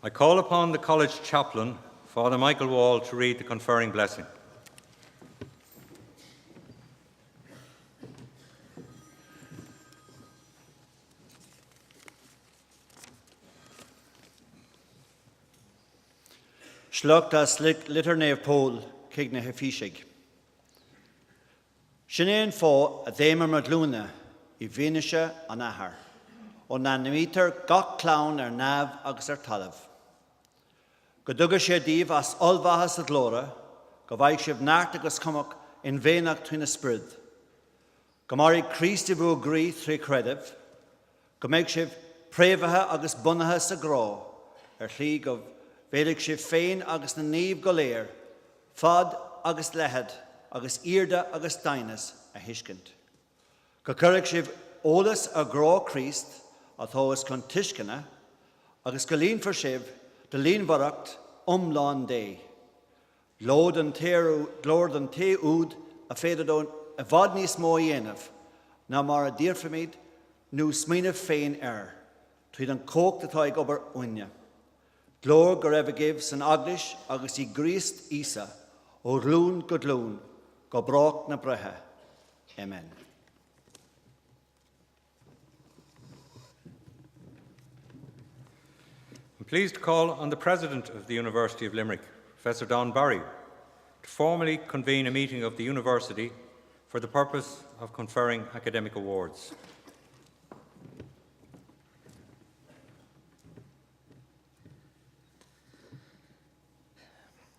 I call upon the College Chaplain, Father Michael Wall, to read the conferring blessing. Slugtas liturne Paul, Kigna Hefishig. Sinean fo a dhémar madlúna I bhíneise an ahar, ó na mítar gach clown nav agus talamh. Go dtuga sé díomh as olbhachas a glóra, go bhaigh sibh náirt agus cumach in bhénach tuine sprid. Go marí Christi bhú grí trí credibh, go méid sibh préomhathe agus bunathe sa grá, tlí go bhéidir sibh féin agus na níomh go léir, fad agus lehead, agus irda agus dainas a hiiscint. Go cuirigh sibh ólas a grá Christ a thóas chun tuiscine, agus go líon for sibh de líon bharacht umlán dé. Glór den té úd a féidir a bhad níos mó dhéanamh, ná mar a díorfaimid nó smíanamh féin tríd an cóc atá ag obair uine. Glór go raibh gibh san aglis agus I gríist Isa, ó glún go glún, go brach na brethe. Amen. I'm pleased to call on the President of the University of Limerick, Professor Don Barry, to formally convene a meeting of the University for the purpose of conferring academic awards.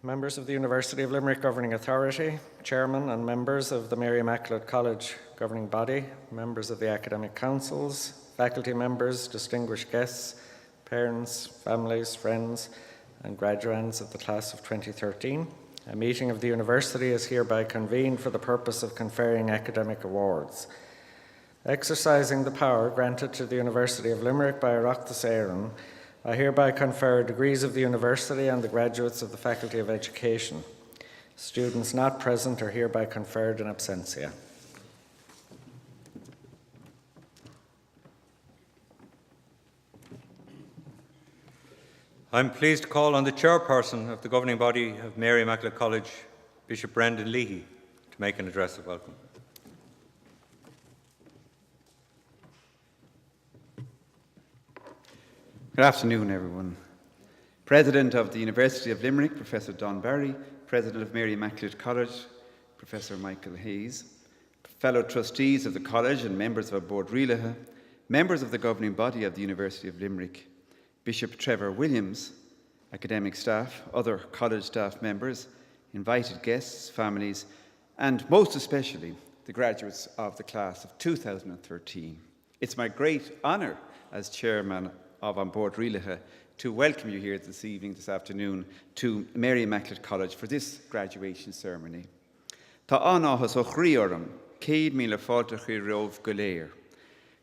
Members of the University of Limerick Governing Authority, Chairman and members of the Mary Immaculate College Governing Body, members of the Academic Councils, faculty members, distinguished guests, parents, families, friends, and graduands of the class of 2013. A meeting of the University is hereby convened for the purpose of conferring academic awards. Exercising the power granted to the University of Limerick by Oireachtas Éireann, I hereby confer degrees of the University on the graduates of the Faculty of Education. Students not present are hereby conferred in absentia. I'm pleased to call on the Chairperson of the Governing Body of Mary Immaculate College, Bishop Brendan Leahy, to make an address of welcome. Good afternoon, everyone. President of the University of Limerick, Professor Don Barry, President of Mary Immaculate College, Professor Michael Hayes, fellow trustees of the college and members of our board Rialacha, members of the governing body of the University of Limerick, Bishop Trevor Williams, academic staff, other college staff members, invited guests, families, and most especially the graduates of the class of 2013. It's my great honour as chairman of On Board Rialacha to welcome you here this afternoon to Mary Immaculate College for this graduation ceremony. Tá anáthas ó chríorm, 100 míle fáilteachí romh go léir,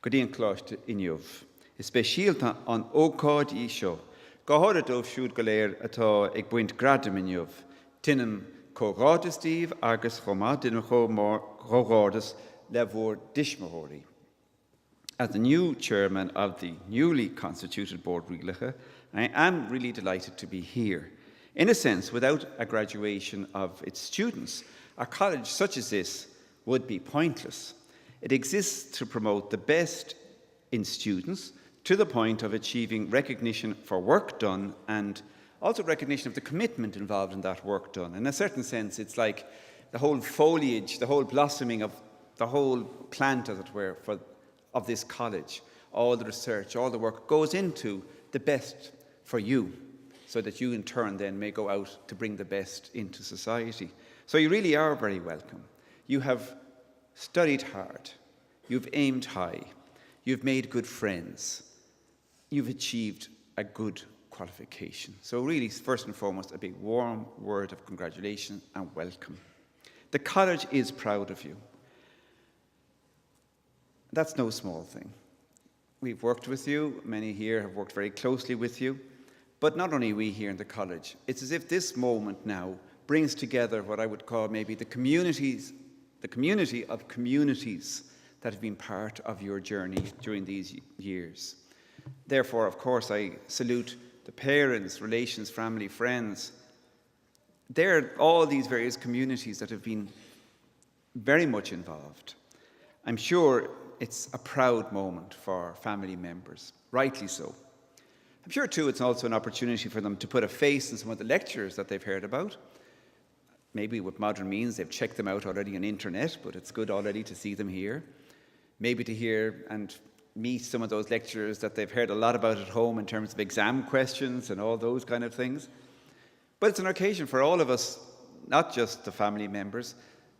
go dtíon cláiste inniuh. Is speisialta an ócáid í seo, go háirithe dóibh siúd go léir atá ag buint gradam inniuh, tinnim cóghádastíomh agus chomá duine chóghádas le bhór dismóirí. As the new chairman of the newly constituted board Rialacha, I am really delighted to be here. In a sense, without a graduation of its students, a college such as this would be pointless. It exists to promote the best in students to the point of achieving recognition for work done and also recognition of the commitment involved in that work done. In a certain sense, it's like the whole foliage, the whole blossoming of the whole plant, as it were, of this college. All the research, all the work goes into the best for you, so that you in turn then may go out to bring the best into society. So you really are very welcome. You have studied hard, you've aimed high, you've made good friends, you've achieved a good qualification. So really, first and foremost, a big warm word of congratulations and welcome. The college is proud of you. That's no small thing. We've worked with you, many here have worked very closely with you, but not only we here in the college, it's as if this moment now brings together what I would call maybe the community of communities that have been part of your journey during these years. Therefore, of course, I salute the parents, relations, family, friends. They're all these various communities that have been very much involved. I'm sure it's a proud moment for family members, rightly so. I'm sure, too, it's also an opportunity for them to put a face on some of the lectures that they've heard about. Maybe with modern means they've checked them out already on internet, but it's good already to see them here. Maybe to hear and meet some of those lecturers that they've heard a lot about at home in terms of exam questions and all those kind of things. But it's an occasion for all of us, not just the family members,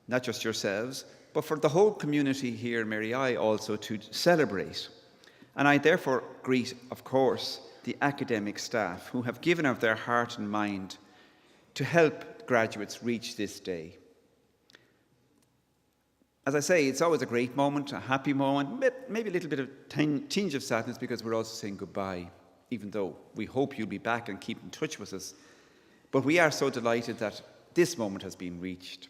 not just yourselves, but for the whole community here in Mary I also to celebrate. And I therefore greet, of course, the academic staff who have given of their heart and mind to help graduates reach this day. As I say, it's always a great moment, a happy moment, maybe a little bit of tinge of sadness because we're also saying goodbye, even though we hope you'll be back and keep in touch with us. But we are so delighted that this moment has been reached.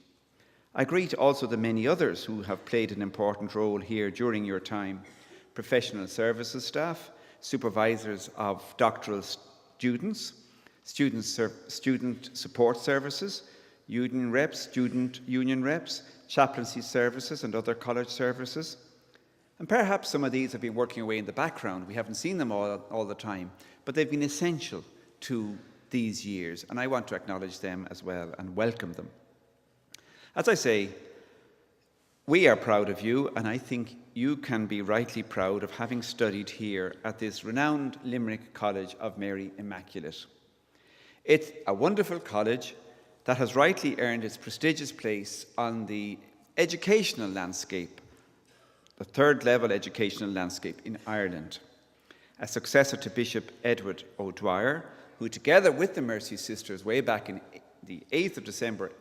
I greet also the many others who have played an important role here during your time: professional services staff, supervisors of doctoral students, student support services, union reps, student union reps, chaplaincy services and other college services. And perhaps some of these have been working away in the background. We haven't seen them all the time, but they've been essential to these years, and I want to acknowledge them as well and welcome them. As I say, we are proud of you, and I think you can be rightly proud of having studied here at this renowned Limerick College of Mary Immaculate. It's a wonderful college that has rightly earned its prestigious place on the educational landscape, the third level educational landscape in Ireland. A successor to Bishop Edward O'Dwyer, who together with the Mercy Sisters way back in the 8th of December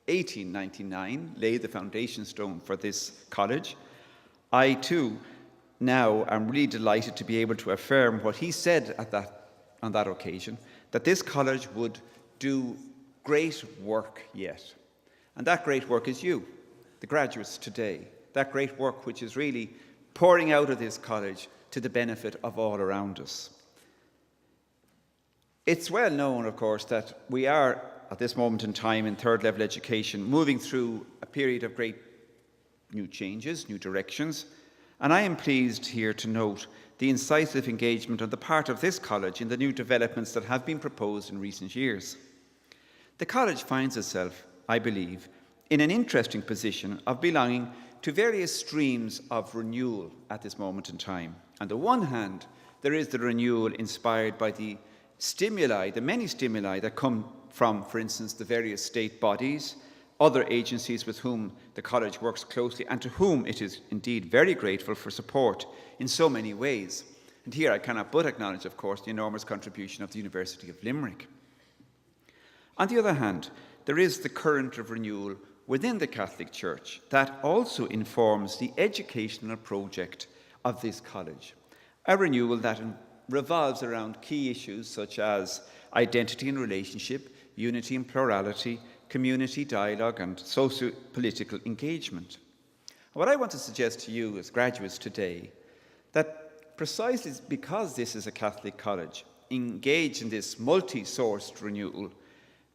1899 laid the foundation stone for this college. I too now am really delighted to be able to affirm what he said on that occasion, that this college would do great work yet. And that great work is you, the graduates today. That great work which is really pouring out of this college to the benefit of all around us. It's well known, of course, that we are at this moment in time in third level education moving through a period of great new changes, new directions, and I am pleased here to note the incisive engagement on the part of this college in the new developments that have been proposed in recent years. The college finds itself, I believe, in an interesting position of belonging to various streams of renewal at this moment in time. On the one hand, there is the renewal inspired by the many stimuli that come from, for instance, the various state bodies, other agencies with whom the college works closely and to whom it is indeed very grateful for support in so many ways. And here I cannot but acknowledge, of course, the enormous contribution of the University of Limerick. On the other hand, there is the current of renewal within the Catholic Church that also informs the educational project of this college, a renewal that revolves around key issues such as identity and relationship, unity and plurality, community dialogue, and socio-political engagement. What I want to suggest to you as graduates today, that precisely because this is a Catholic college engaged in this multi-sourced renewal,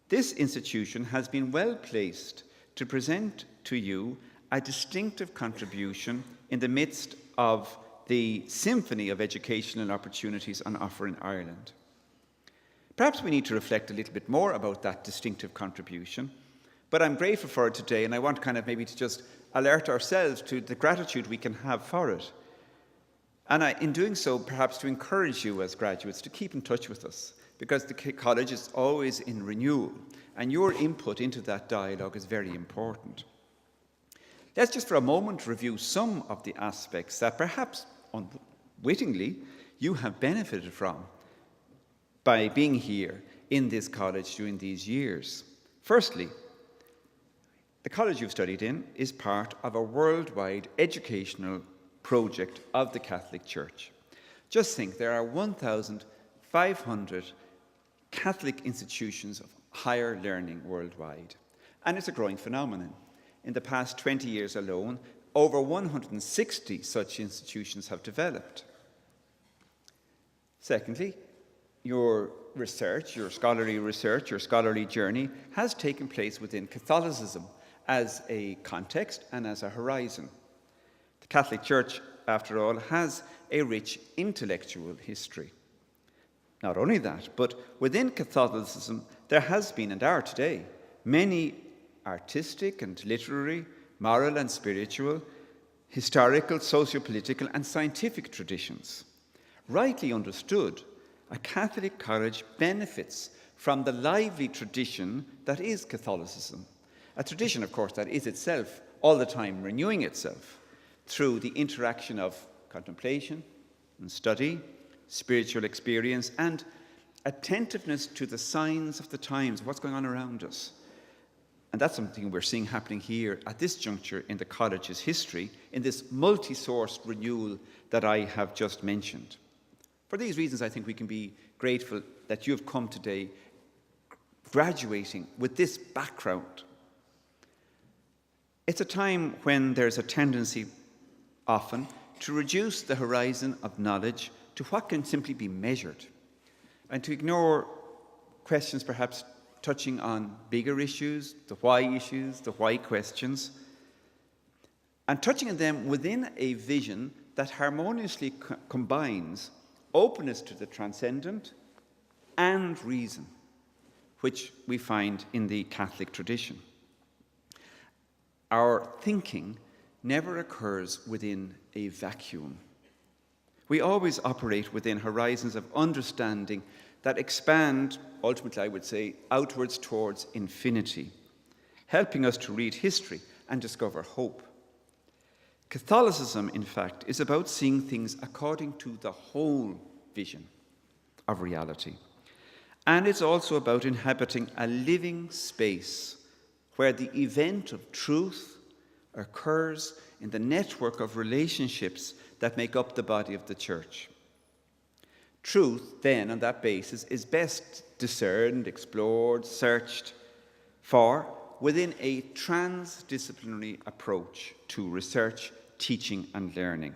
this institution has been well placed to present to you a distinctive contribution in the midst of the symphony of educational opportunities on offer in Ireland. Perhaps we need to reflect a little bit more about that distinctive contribution, but I'm grateful for it today, and I want maybe to just alert ourselves to the gratitude we can have for it. And in doing so, perhaps to encourage you as graduates to keep in touch with us, because the college is always in renewal, and your input into that dialogue is very important. Let's just for a moment review some of the aspects that perhaps unwittingly you have benefited from by being here in this college during these years. Firstly, the college you've studied in is part of a worldwide educational project of the Catholic Church. Just think, there are 1,500 Catholic institutions of higher learning worldwide, and it's a growing phenomenon. In the past 20 years alone, over 160 such institutions have developed. Secondly, your research, your scholarly research, your scholarly journey has taken place within Catholicism as a context and as a horizon. The Catholic Church, after all, has a rich intellectual history. Not only that, but within Catholicism, there has been and are today many artistic and literary, moral and spiritual, historical, socio-political and scientific traditions. Rightly understood, a Catholic college benefits from the lively tradition that is Catholicism. A tradition, of course, that is itself all the time renewing itself through the interaction of contemplation and study, spiritual experience, and attentiveness to the signs of the times, what's going on around us. And that's something we're seeing happening here at this juncture in the college's history, in this multi-sourced renewal that I have just mentioned. For these reasons, I think we can be grateful that you have come today graduating with this background. It's a time when there's a tendency often to reduce the horizon of knowledge to what can simply be measured, and to ignore questions perhaps touching on bigger issues, the why questions, and touching on them within a vision that harmoniously combines openness to the transcendent and reason, which we find in the Catholic tradition. Our thinking never occurs within a vacuum. We always operate within horizons of understanding that expand, ultimately I would say, outwards towards infinity, helping us to read history and discover hope. Catholicism, in fact, is about seeing things according to the whole vision of reality. And it's also about inhabiting a living space where the event of truth occurs in the network of relationships that make up the body of the Church. Truth, then, on that basis, is best discerned, explored, searched for within a transdisciplinary approach to research, teaching, and learning.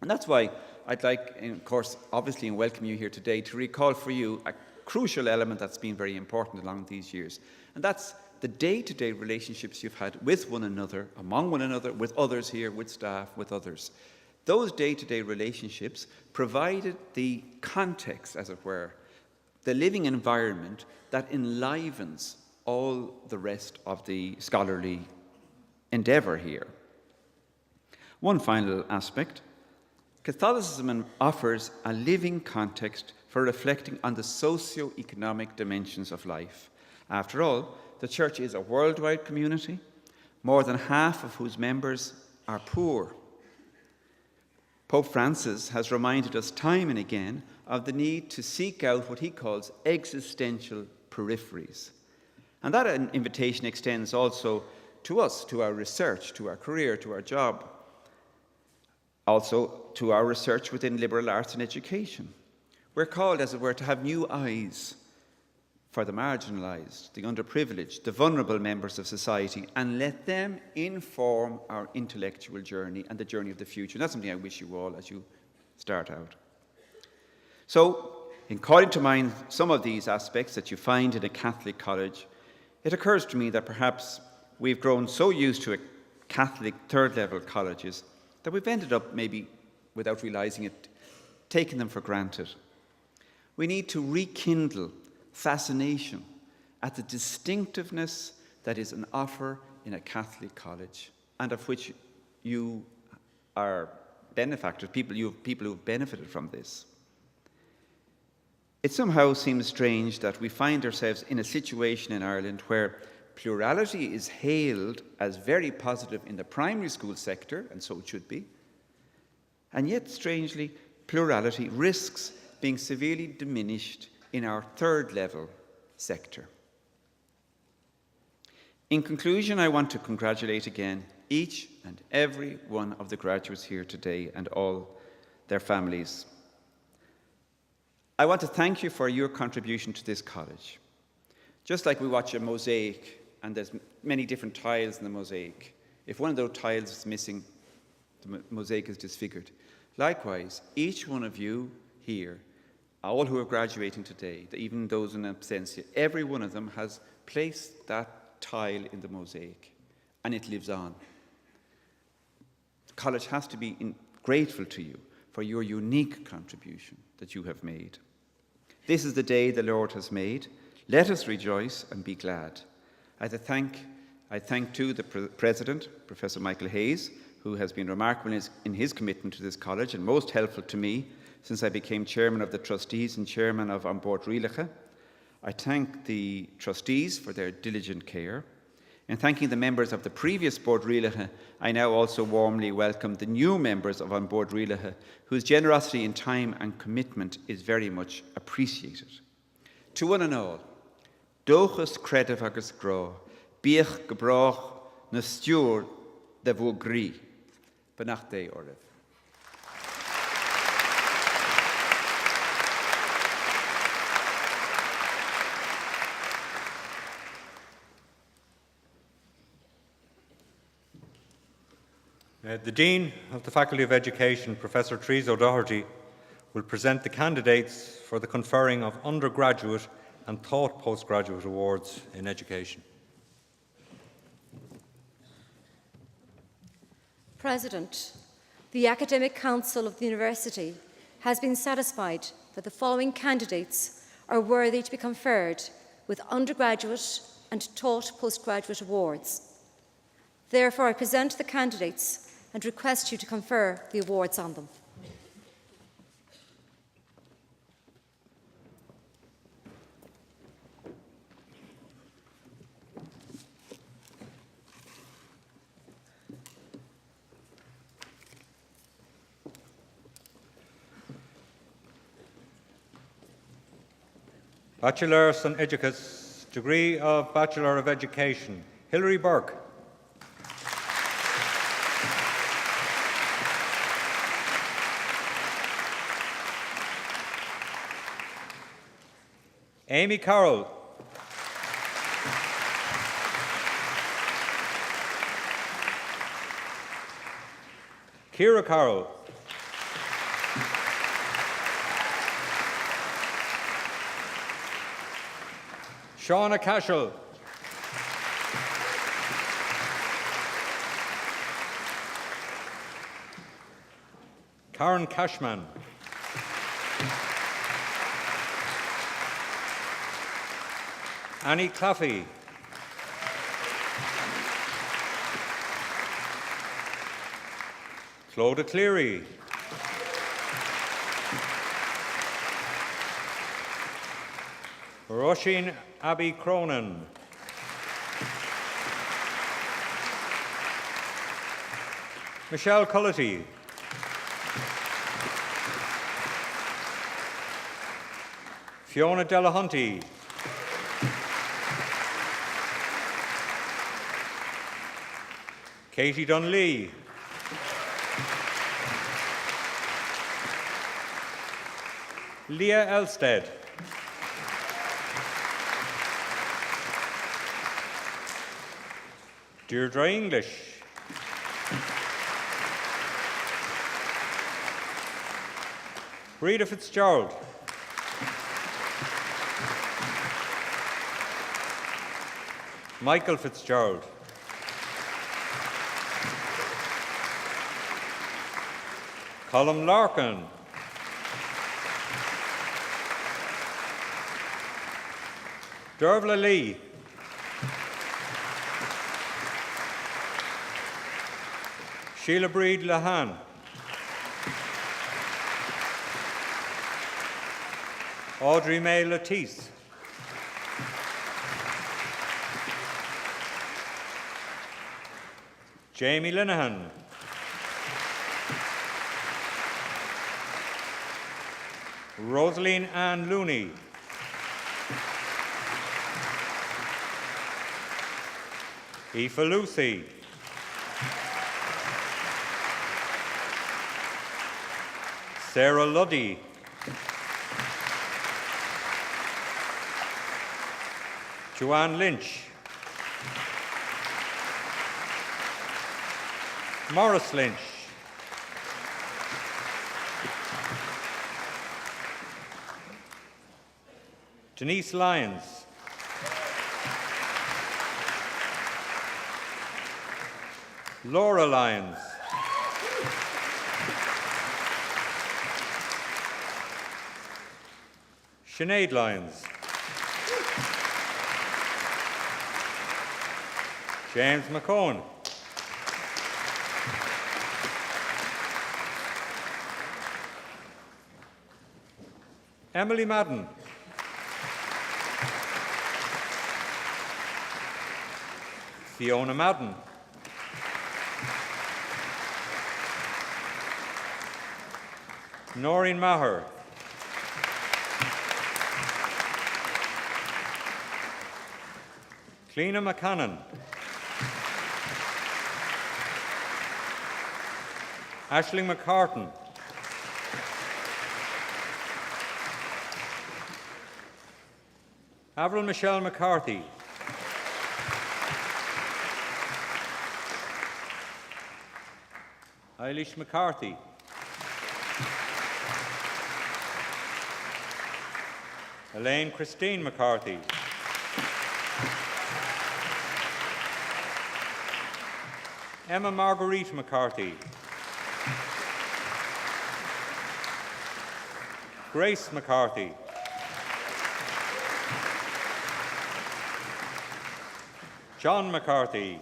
And that's why I'd like, of course, obviously, in welcoming you here today, to recall for you a crucial element that's been very important along these years. And that's the day-to-day relationships you've had with one another, among one another, with others here, with staff, with others. Those day-to-day relationships provided the context, as it were, the living environment that enlivens all the rest of the scholarly endeavour here. One final aspect: Catholicism offers a living context for reflecting on the socio-economic dimensions of life. After all, the Church is a worldwide community, more than half of whose members are poor. Pope Francis has reminded us time and again of the need to seek out what he calls existential peripheries. And that invitation extends also to us, to our research, to our career, to our job, also to our research within liberal arts and education. We're called, as it were, to have new eyes for the marginalised, the underprivileged, the vulnerable members of society, and let them inform our intellectual journey and the journey of the future. And that's something I wish you all as you start out. So, in calling to mind some of these aspects that you find in a Catholic college, it occurs to me that perhaps we've grown so used to a Catholic third-level colleges that we've ended up, maybe without realising it, taking them for granted. We need to rekindle fascination at the distinctiveness that is an offer in a Catholic college, and of which you are benefactors, people who've benefited from this. It somehow seems strange that we find ourselves in a situation in Ireland where plurality is hailed as very positive in the primary school sector, and so it should be, and yet, strangely, plurality risks being severely diminished in our third-level sector. In conclusion, I want to congratulate again each and every one of the graduates here today and all their families. I want to thank you for your contribution to this college. Just like we watch a mosaic and there's many different tiles in the mosaic, if one of those tiles is missing, the mosaic is disfigured. Likewise, each one of you here all who are graduating today, even those in absentia, every one of them has placed that tile in the mosaic, and it lives on. The college has to be grateful to you for your unique contribution that you have made. This is the day the Lord has made. Let us rejoice and be glad. I thank too the President, Professor Michael Hayes, who has been remarkable in his commitment to this college and most helpful to me since I became Chairman of the Trustees and Chairman of An Bord Rialacha. I thank the trustees for their diligent care. And thanking the members of the previous Bord Rialacha, I now also warmly welcome the new members of An Bord Rialacha, whose generosity in time and commitment is very much appreciated. To one and all, Dochus credif agus gro, Biach gebrach na stewr de vo gri. Benach day Orla. The Dean of the Faculty of Education, Professor Therese O'Doherty, will present the candidates for the conferring of undergraduate and thought postgraduate awards in education. President, the Academic Council of the University has been satisfied that the following candidates are worthy to be conferred with undergraduate and taught postgraduate awards. Therefore, I present the candidates and request you to confer the awards on them. Bachelor Son Educus, degree of Bachelor of Education, Hilary Burke. Amy Carroll. Ciara Carroll. Shauna Cashel. Karen Cashman. Annie Claffey. Clodagh Cleary. Roisin Abbey Cronin. Michelle Cullity. Fiona Delahunty. Katie Dunlea. Leah Elstad. Deirdre English. Rita Fitzgerald. Michael Fitzgerald. Colm Larkin. Dervla Lee. Sheila Breed Lahan. Audrey May Latisse. Jamie Linehan. Rosaline Ann Looney. Aoife Lucy. Sarah Luddy. Joanne Lynch. Morris Lynch. Denise Lyons. Laura Lyons. Sinead Lyons. James McCone. Emily Madden. Fiona Madden. Noreen Maher. Cleena McCannon. Aisling McCartan. Avril Michelle McCarthy. Eilish McCarthy. Elaine Christine McCarthy. Emma Marguerite McCarthy. Grace McCarthy. John McCarthy.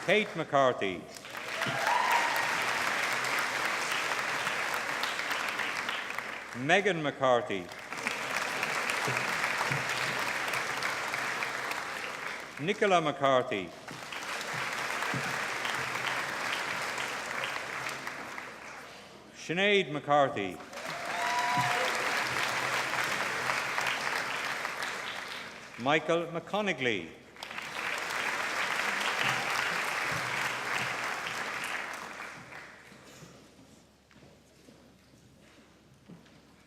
Kate McCarthy. Megan McCarthy. Nicola McCarthy. Sinead McCarthy. Michael McConaughey.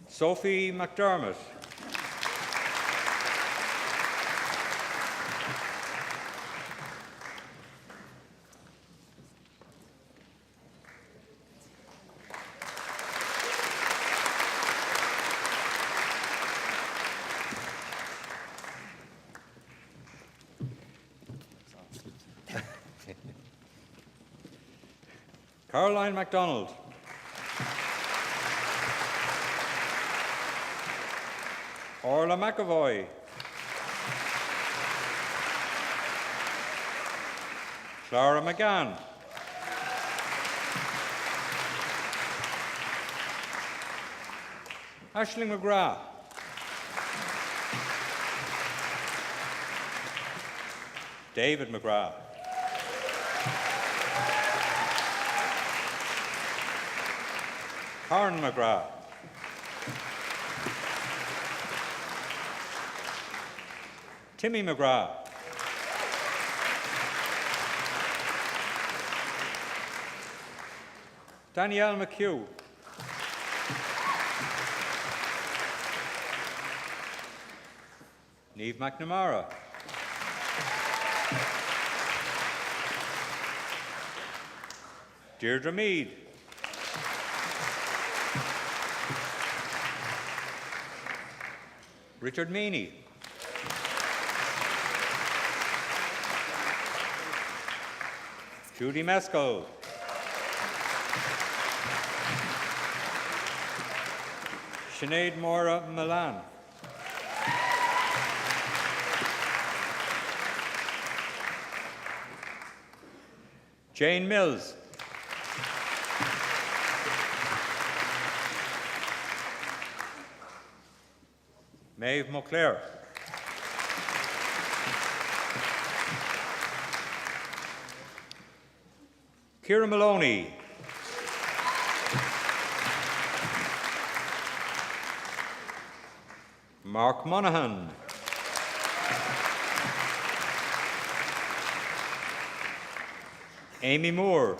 Sophie McDermott. Caroline MacDonald. Orla McAvoy. Clara McGann. Aisling McGrath. David McGrath. Karen McGrath. Timmy McGrath. Danielle McHugh. Niamh McNamara. Deirdre Mead. Richard Meany. Judy Mescal. Sinead Mora Milan. Jane Mills. Maeve Moclair. Ciara Maloney. Mark Monaghan. Amy Moore.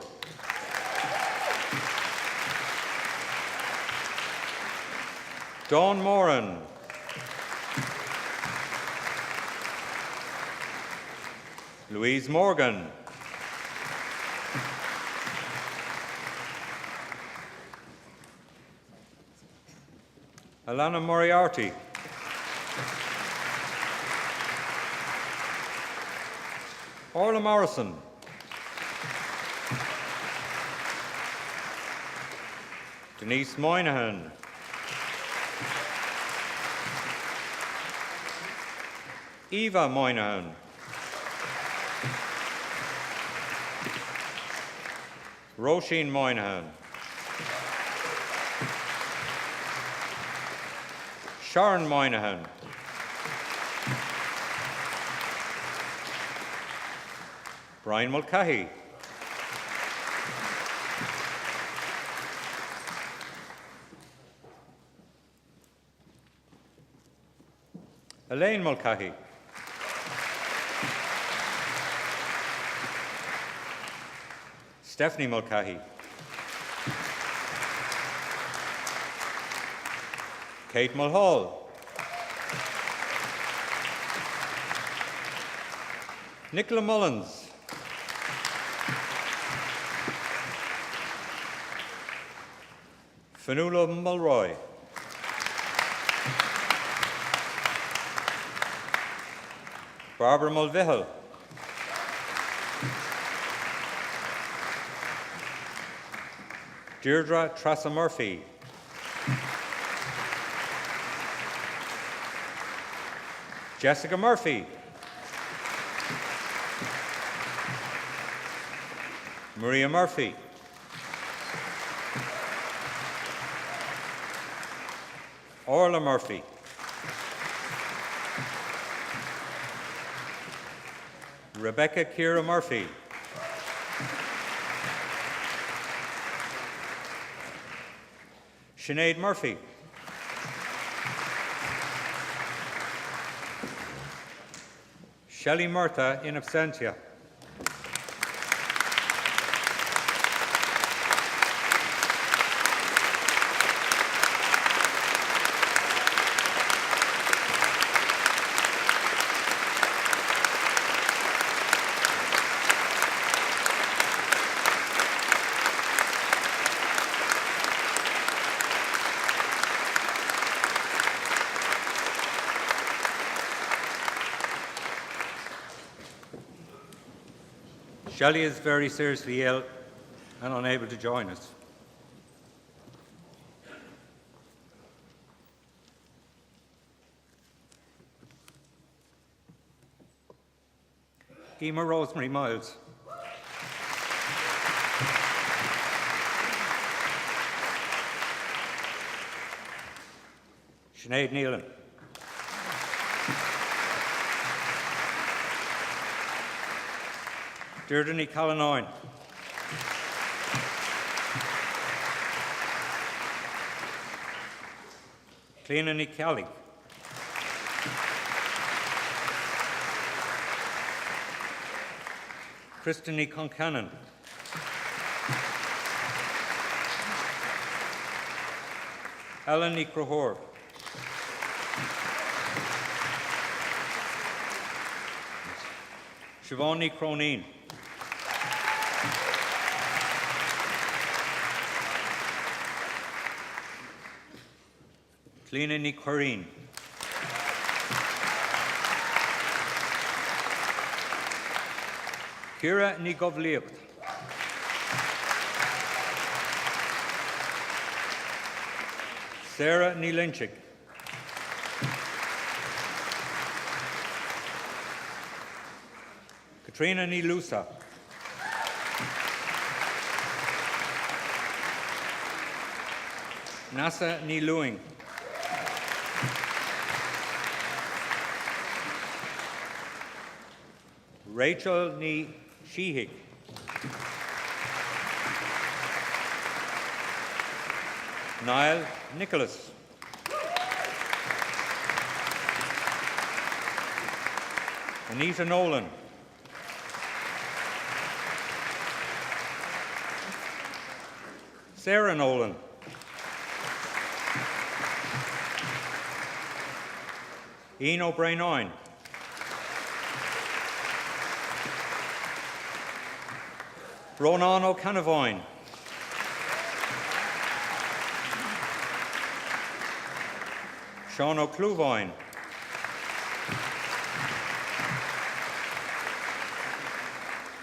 Dawn Moran. Louise Morgan. Alana Moriarty. Orla Morrison. Denise Moynihan. Eva Moynihan. Roisin Moynihan. Sharon Moynihan. Brian Mulcahy. Elaine Mulcahy. Stephanie Mulcahy. Kate Mulhall. Nicola Mullins. Fionnuala Mulroy. Barbara Mulvihill. Deirdre Trassa Murphy. Jessica Murphy. Maria Murphy. Orla Murphy. Rebecca Kira Murphy. Sinead Murphy. Shelley Murtha in absentia. Shelley is very seriously ill and unable to join us. Emma Rosemary Miles. Sinead Nealon. Deirdre Ní Callanoin. Cleana Ní Callig. Kristen Ní Concannon. Ellen Ní Crahor. Siobhan Ní Croneen. Cleana Ní Corrine. Ciara Ní Govlíocht. Sarah Ní Lynchig. Katrina Ní Lusa. Nasa Ní Lewing. Rachel Ní Sheehy. Niall Nicholas. Anita Nolan. Sarah Nolan. Ian O'Brien. Ronan O'Canavoyne. Sean O'Cluvoin.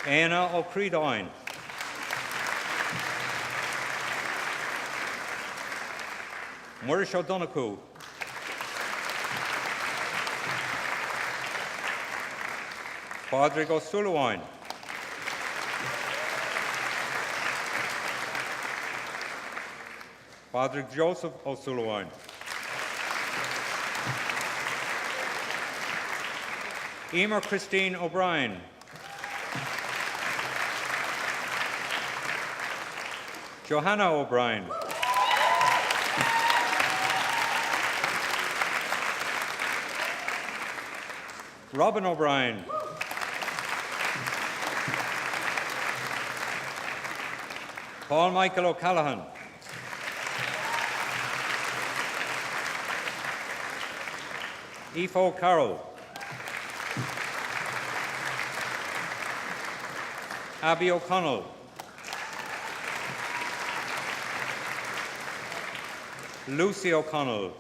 Éanna O'Creedoin. Murish O'Donoghue. Padraig O'Sullivan. Padraig Joseph O'Sullivan. Emer Christine O'Brien. Johanna O'Brien. Robin O'Brien. Paul Michael O'Callaghan. Aoife Carroll. Abby O'Connell. Lucy O'Connell.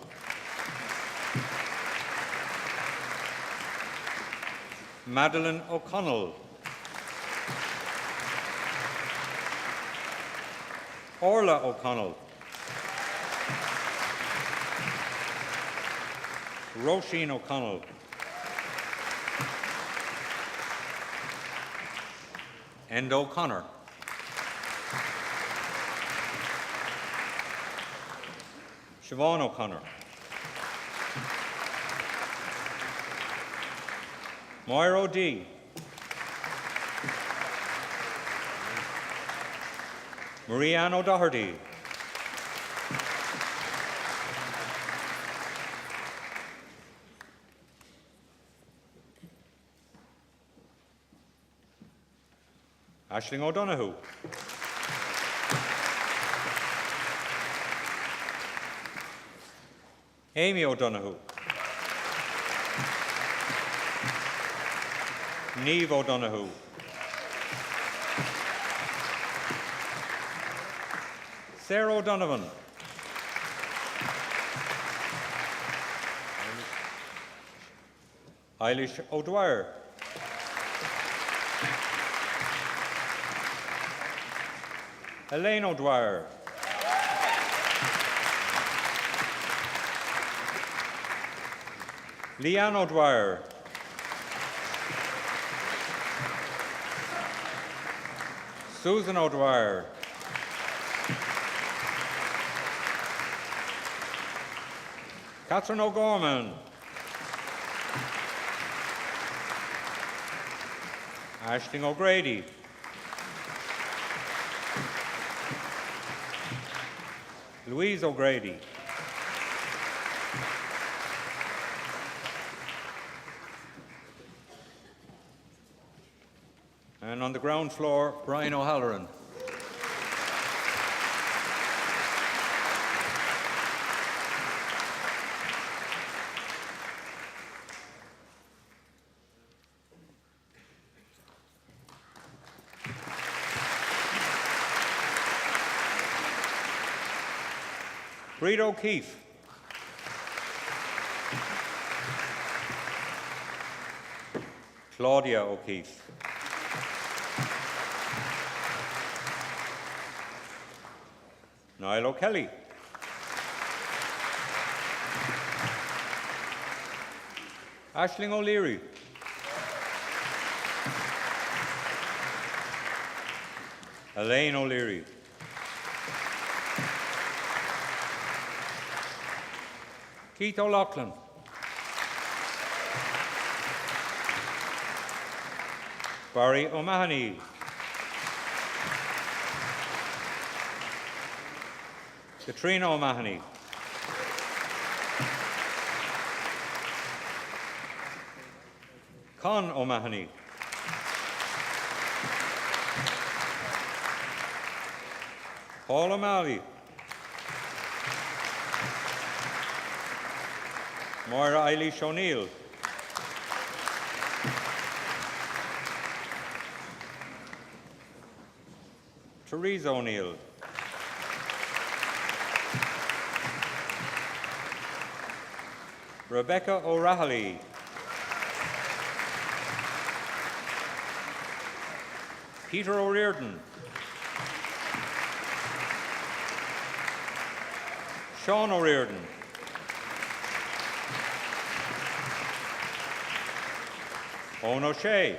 Madeline O'Connell. Orla O'Connell. Roisin O'Connell. Enda O'Connor. Siobhan O'Connor. Moira O'Dea. Marie-Anne O'Doherty. Aisling O'Donoghue. Amy O'Donoghue. Niamh O'Donoghue. Sarah O'Donovan. Eilish O'Dwyer. Elaine O'Dwyer. Leanne O'Dwyer. Susan O'Dwyer. Catherine O'Gorman. Aisling O'Grady. Louise O'Grady. And on the ground floor, Brian O'Halloran. Breed O'Keefe. Claudia O'Keefe. Niall O'Kelly. Aisling O'Leary. Elaine O'Leary. Keith O'Loughlin. Barry O'Mahony. Katrina O'Mahony. Con O'Mahony. Paul O'Malley. Moira Eilish O'Neill. Theresa O'Neill. Rebecca O'Rahilly. Peter O'Riordan. Sean O'Riordan. Owen O'Shea.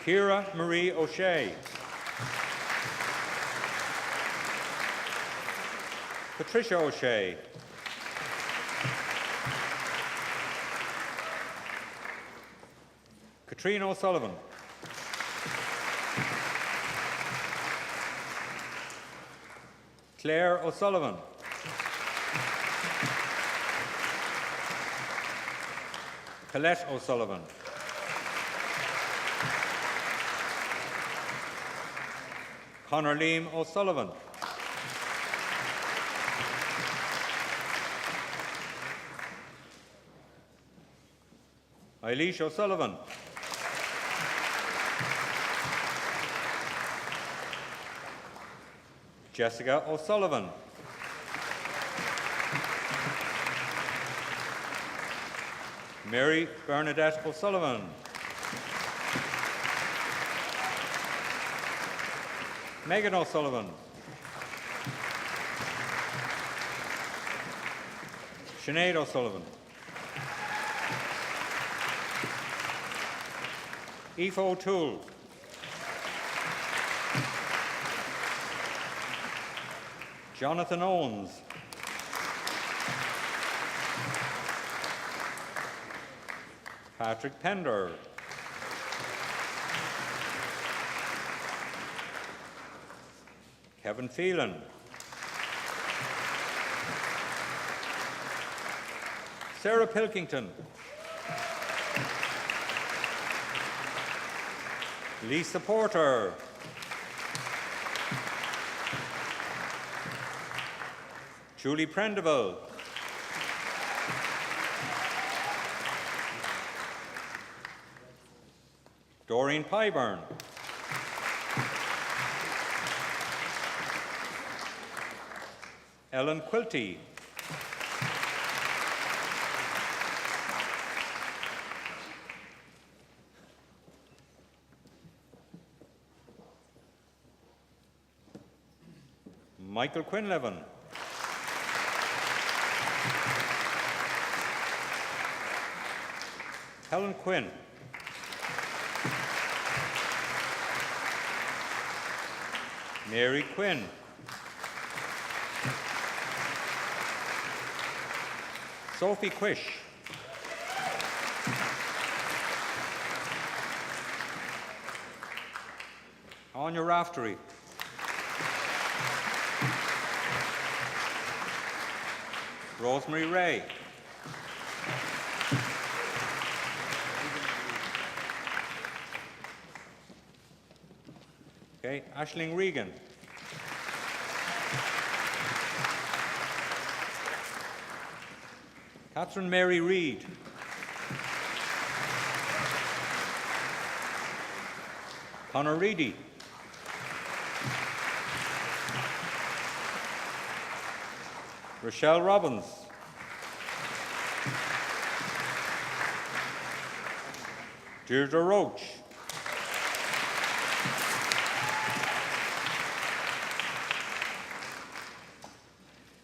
Ciara Marie O'Shea. Patricia O'Shea. Katrina O'Sullivan. Claire O'Sullivan. Colette O'Sullivan. Conor Liam O'Sullivan. Eilish O'Sullivan. Jessica O'Sullivan. Mary Bernadette O'Sullivan. Megan O'Sullivan. Sinead O'Sullivan. Aoife O'Toole. Jonathan Owens. Patrick Pender. Kevin Phelan. Sarah Pilkington. Lisa Porter. Julie Prendeville. Doreen Pyburn. Ellen Quilty. Michael Quinlevin. Helen Quinn. Mary Quinn. Sophie Quish. Anya Raftery. Rosemary Ray. Okay, Aisling Regan. Catherine Mary Reid. Conor Reedy. Rochelle Robbins. Deirdre Roach.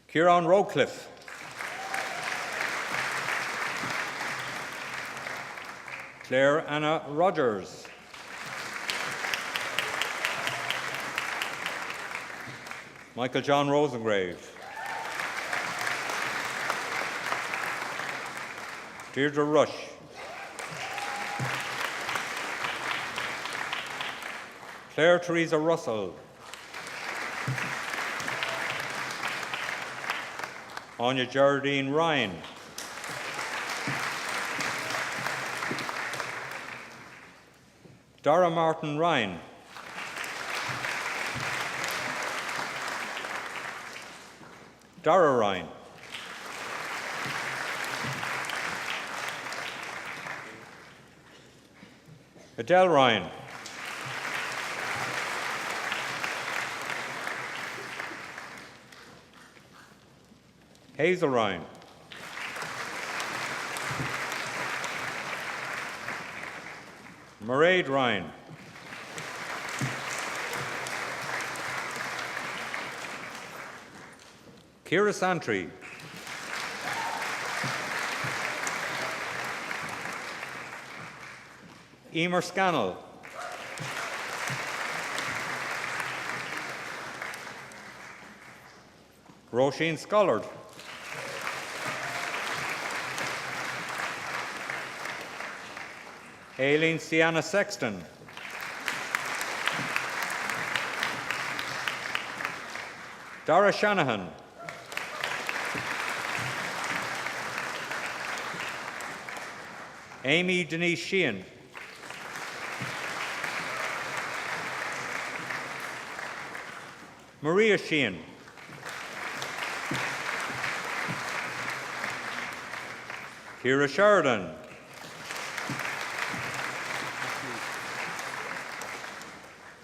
Kieran Rowcliffe. Claire Anna Rogers. Michael John Rosengrave. Deirdre Rush. Claire Teresa Russell. Anya Geraldine Ryan. Dara Martin Ryan. Dara Ryan. Adele Ryan. Hazel Ryan. Mairead Ryan. Ciara Santry. Emer Scannell. Roisin Scollard. Aileen Sienna Sexton. Dara Shanahan. Amy Denise Sheehan. Maria Sheehan. Ciara Sheridan.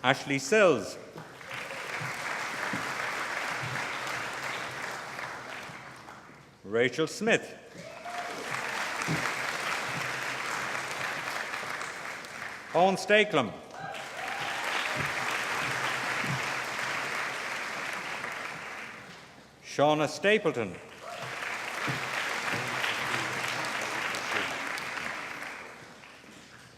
Ashley Sills. Rachel Smith. Owen Stakelum. Shauna Stapleton.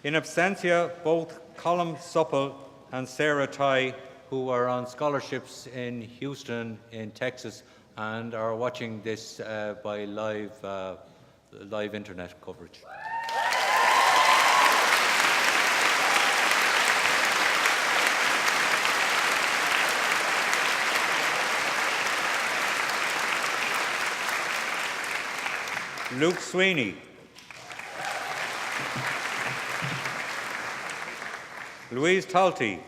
In absentia, both Colm Supple and Sarah Ty, who are on scholarships in Houston, in Texas, and are watching this by live internet coverage. Luke Sweeney. Louise Talty.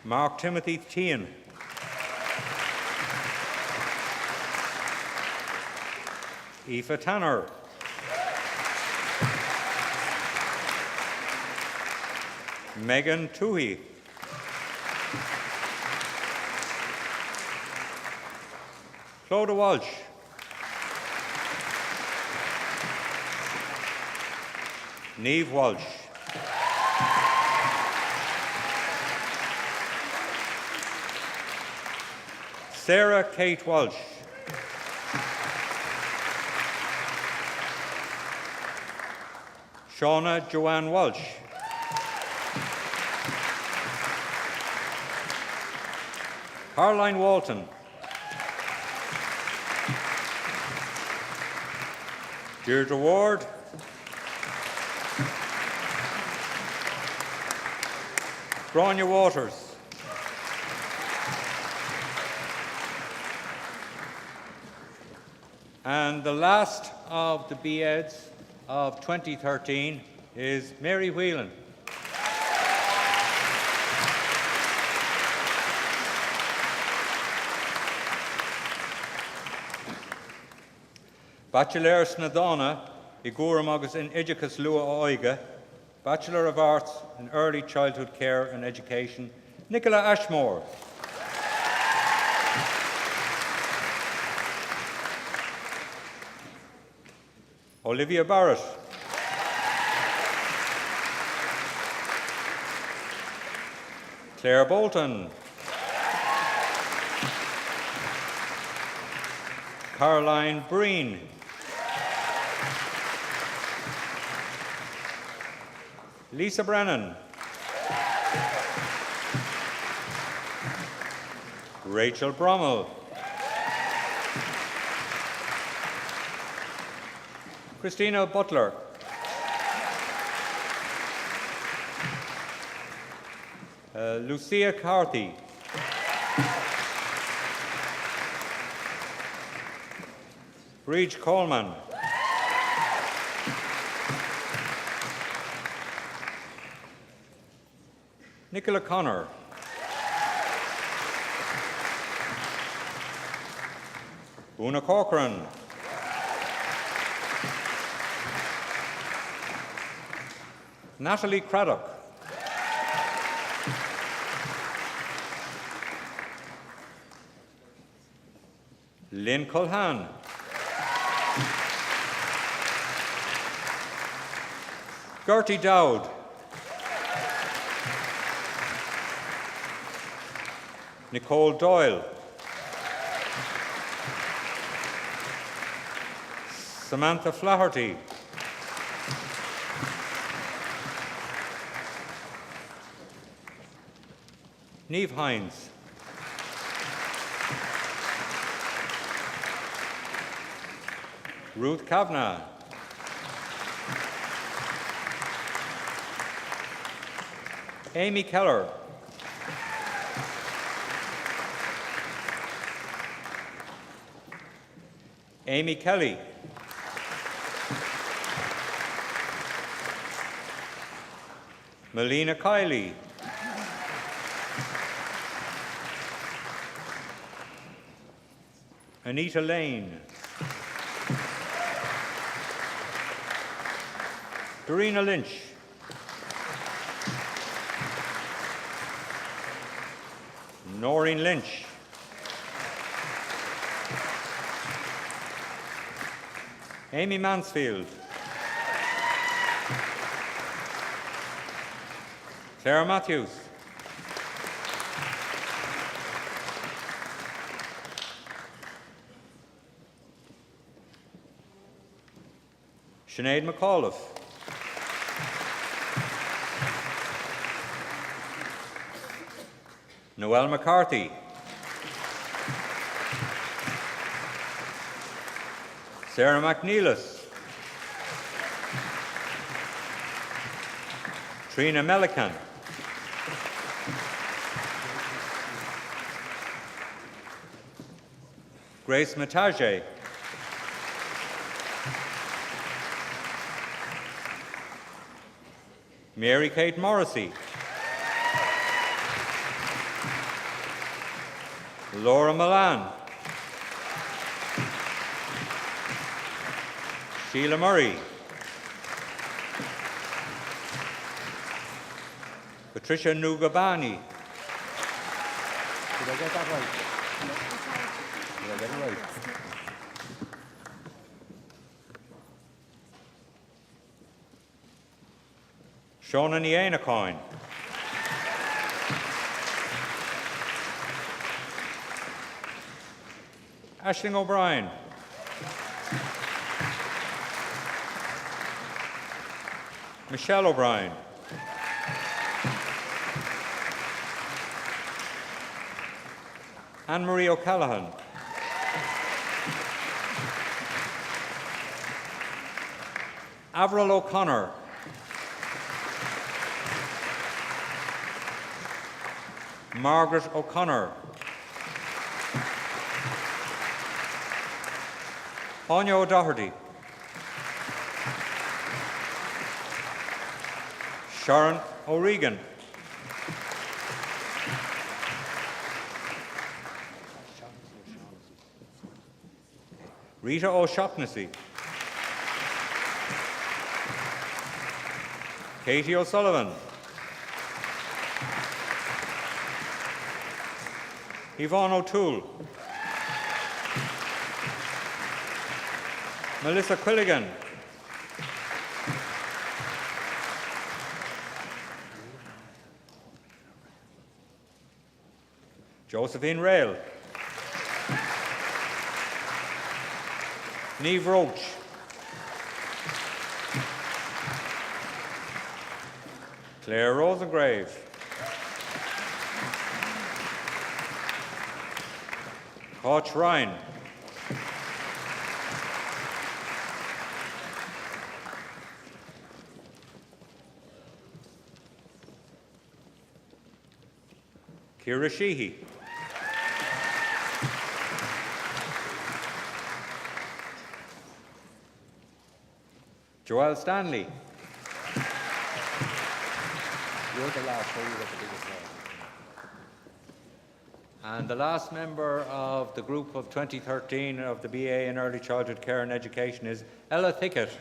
Mark Timothy Tehan. Aoife Tanner. Megan Toohey. Clodagh Walsh. Niamh Walsh. Sarah Kate Walsh. Shauna Joanne Walsh. Caroline Walton. Deirdre Ward. Grania Waters. And the last of the B.Eds of 2013 is Mary Whelan. Bachelor Snadana, Iguram agus in Educus Lua Oiga, Bachelor of Arts in Early Childhood Care and Education, Nicola Ashmore. Olivia Barrett. Claire Bolton. Caroline Breen. Lisa Brennan. Rachel Brommel. Christina Butler. Lucia Carthy. Breach Coleman. Nicola Connor. Una Corcoran. Natalie Craddock. Lynn Culhan. Gertie Dowd. Nicole Doyle. Samantha Flaherty. Niamh Hines. Ruth Kavanagh. Amy Keller. Amy Kelly. Melina Kiley. Anita Lane. Dorina Lynch. Noreen Lynch. Amy Mansfield. Sarah Matthews. Sinead McAuliffe. Noel McCarthy. Sarah McNeilis. Trina Melican. Grace Matage. Mary Kate Morrissey. Laura Milan. Sheila Murray. Patricia Nugabani. Did I get that right? Did I get it right? Shona Nianacoin. Aisling O'Brien. Michelle O'Brien. Anne-Marie O'Callaghan. Avril O'Connor. Margaret O'Connor. Anya O'Doherty. Sharon O'Regan. Rita O'Shaughnessy. Katie O'Sullivan. Yvonne O'Toole. Melissa Quilligan. Josephine Rail. Niamh Roach. Claire Rosengrave. Koch Ryan. Ciara Sheehy. Joelle Stanley. You're the last, so you got the biggest one. And the last member of the group of 2013 of the BA in Early Childhood Care and Education is Ella Thickett.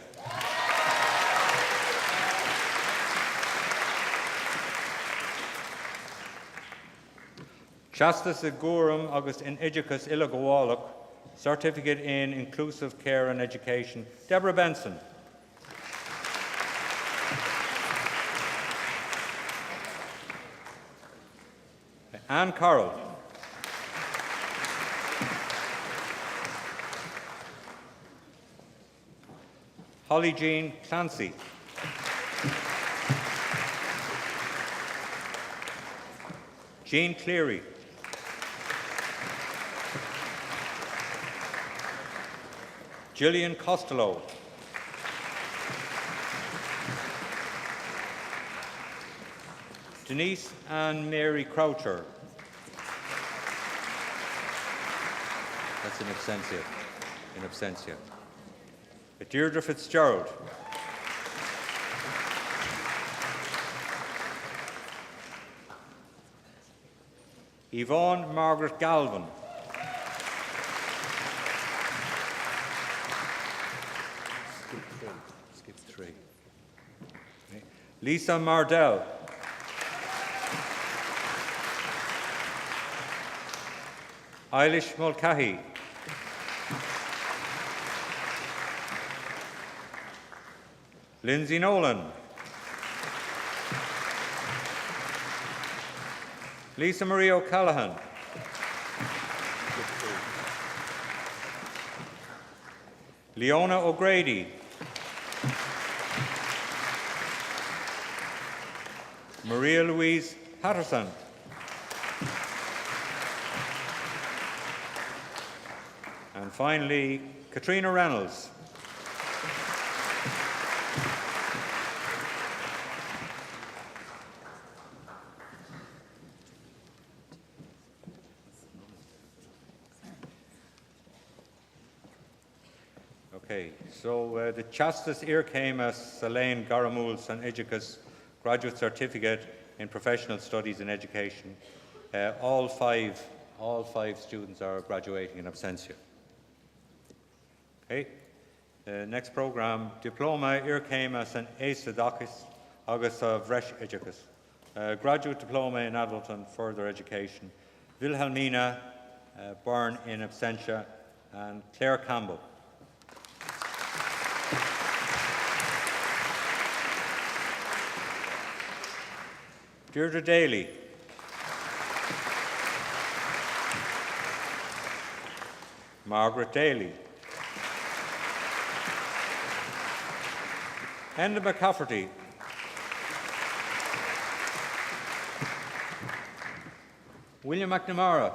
Shasta Sigurum August in Idicus Ilagawalak, Certificate in Inclusive Care and Education, Deborah Benson. Anne Carroll. Holly Jean Clancy. Jean Cleary. Gillian Costello. Denise Ann Mary Croucher. That's in absentia. In absentia. Deirdre Fitzgerald. Yvonne Margaret Galvin. Skip three. Okay. Lisa Mardell. Eilish Mulcahy. Lindsay Nolan. Lisa Marie O'Callaghan. Leona O'Grady. Maria Louise Patterson. And finally, Katrina Reynolds. Okay, so the Chastis Irkemas Elaine Garamul San Educus Graduate Certificate in Professional Studies in Education. All five students are graduating in absentia. Okay, next programme, Diploma Irkemas San Eistadakis Agus Vresh Educus. Graduate Diploma in Adult and Further Education. Wilhelmina Byrne in absentia and Claire Campbell. Deirdre Daly. Margaret Daly. Enda McCafferty. William McNamara.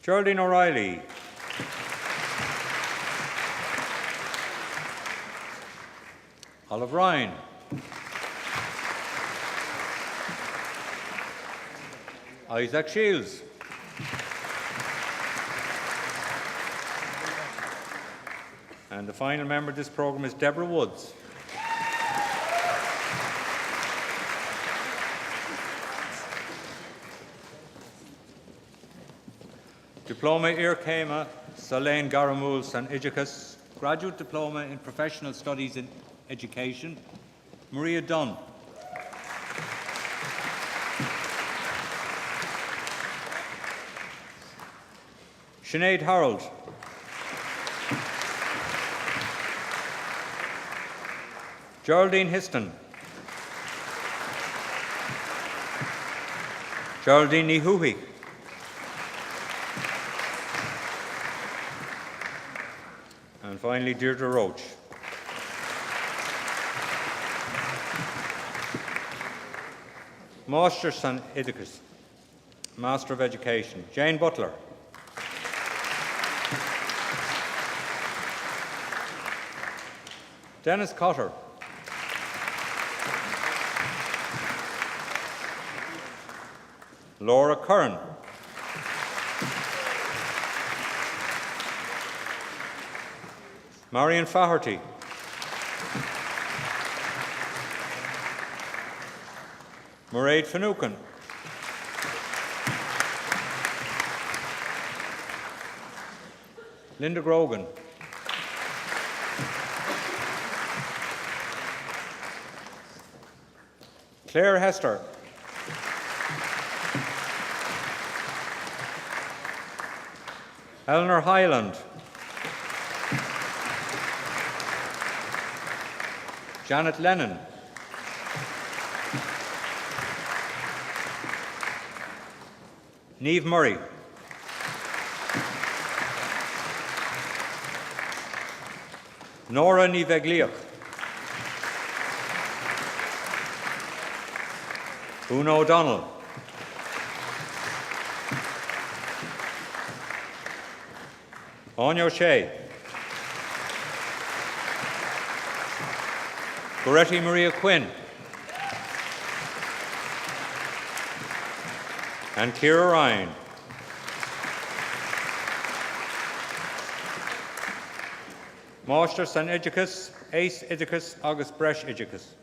Geraldine O'Reilly. Olive Ryan. Isaac Shields. And the final member of this programme is Deborah Woods. Diploma Irkema Salain Garamul San Educus. Graduate Diploma in Professional Studies in Education, Maria Dunn. Sinead Harold. Geraldine Histon. Geraldine Nihuhi. And finally, Deirdre Roach. Master San Idicus, Master of Education, Jane Butler. Dennis Cotter. Laura Curran. Marion Faherty. Mairead Finucane. Linda Grogan. Claire Hester. Eleanor Hyland. Janet Lennon. Niamh Murray. Nora Nivegliach. Una O'Donnell. Anya O'Shea. Goretti Maria Quinn. And Ciara Ryan. Master San Edicus, Ace Edicus, August Bresh Edicus.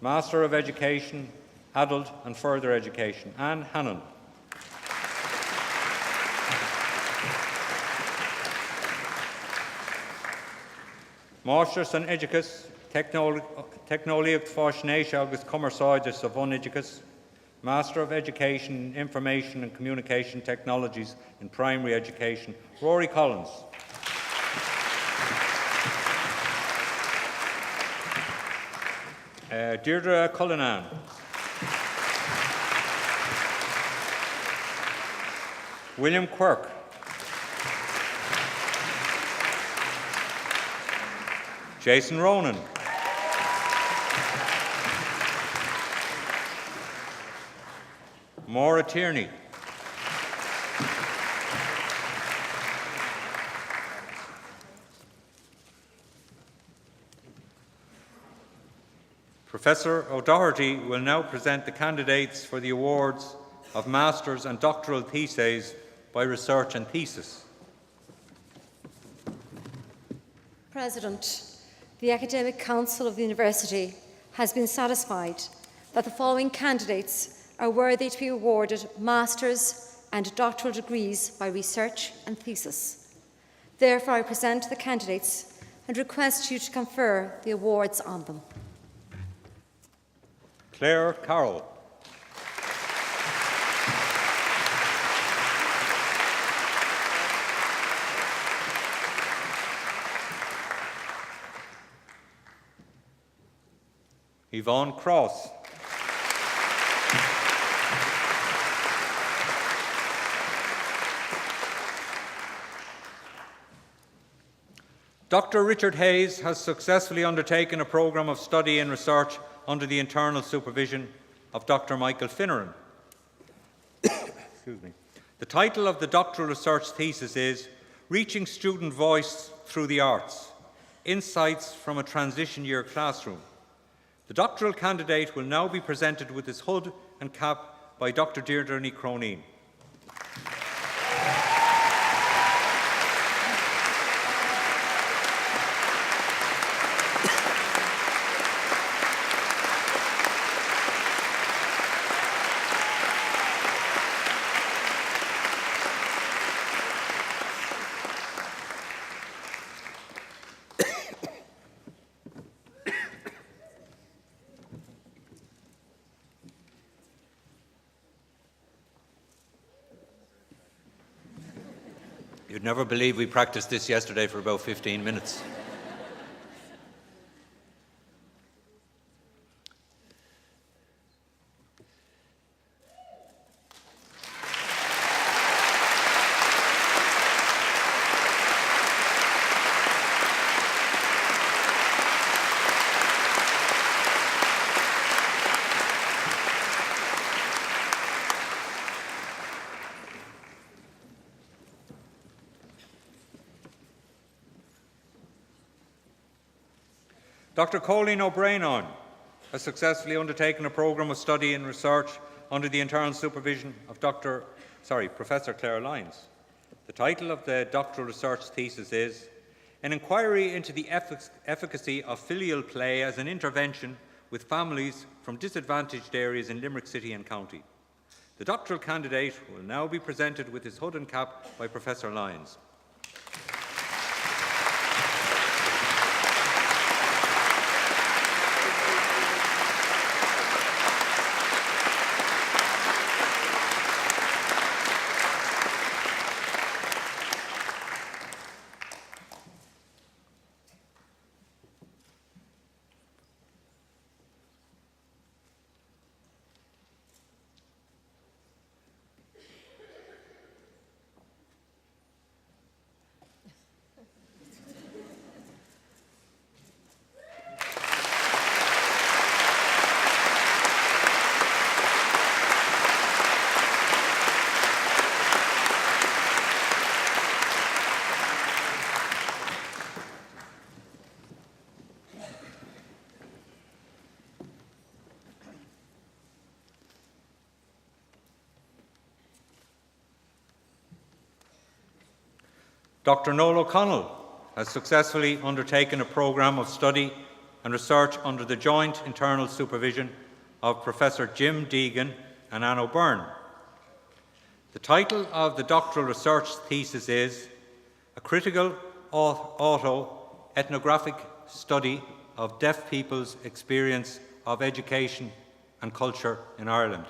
Master of Education, Adult and Further Education, Anne Hannon. Master San Edicus, Technoliacht Fáisnéise agus Commerceáidir sa Bhun Edicus. Master of Education in Information and Communication Technologies in Primary Education, Rory Collins. Deirdre Cullinan. William Quirk. Jason Ronan. Maura Tierney. Professor O'Doherty will now present the candidates for the awards of Master's and Doctoral Theses by Research and Thesis. President, the Academic Council of the University has been satisfied that the following candidates are worthy to be awarded Master's and Doctoral degrees by Research and Thesis. Therefore, I present the candidates and request you to confer the awards on them. Claire Carroll. Yvonne Cross. Dr. Richard Hayes has successfully undertaken a programme of study and research under the internal supervision of Dr. Michael Finneran. Excuse me. The title of the doctoral research thesis is Reaching Student Voice Through the Arts, Insights from a Transition Year Classroom. The doctoral candidate will now be presented with his hood and cap by Dr. Deirdre Ní Chróinne. You'd never believe we practiced this yesterday for about 15 minutes. Dr. Colleen O'Brien has successfully undertaken a programme of study and research under the internal supervision of Professor Claire Lyons. The title of the doctoral research thesis is An Inquiry into the Efficacy of Filial Play as an Intervention with Families from Disadvantaged Areas in Limerick City and County. The doctoral candidate will now be presented with his hood and cap by Professor Lyons. Dr. Noel O'Connell has successfully undertaken a programme of study and research under the joint internal supervision of Professor Jim Deegan and Anne O'Byrne. The title of the doctoral research thesis is A Critical Auto-Ethnographic Study of Deaf People's Experience of Education and Culture in Ireland.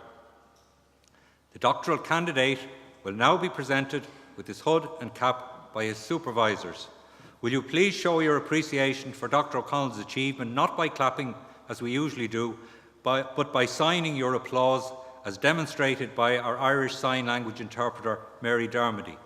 The doctoral candidate will now be presented with his hood and cap by his supervisors. Will you please show your appreciation for Dr. O'Connell's achievement, not by clapping as we usually do, but by signing your applause as demonstrated by our Irish Sign Language interpreter, Mary Dermody.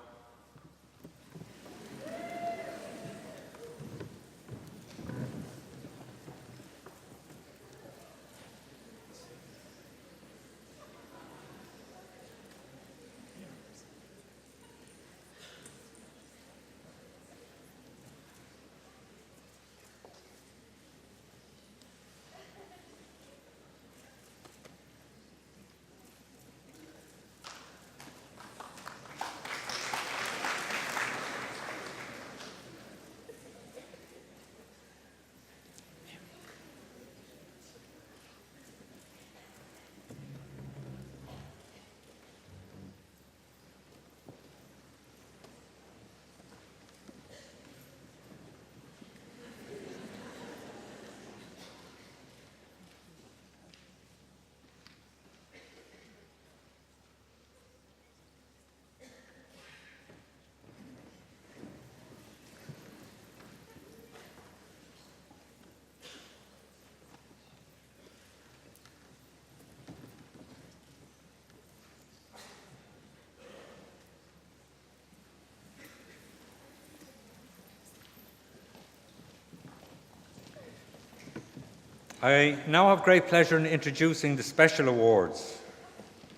I now have great pleasure in introducing the special awards.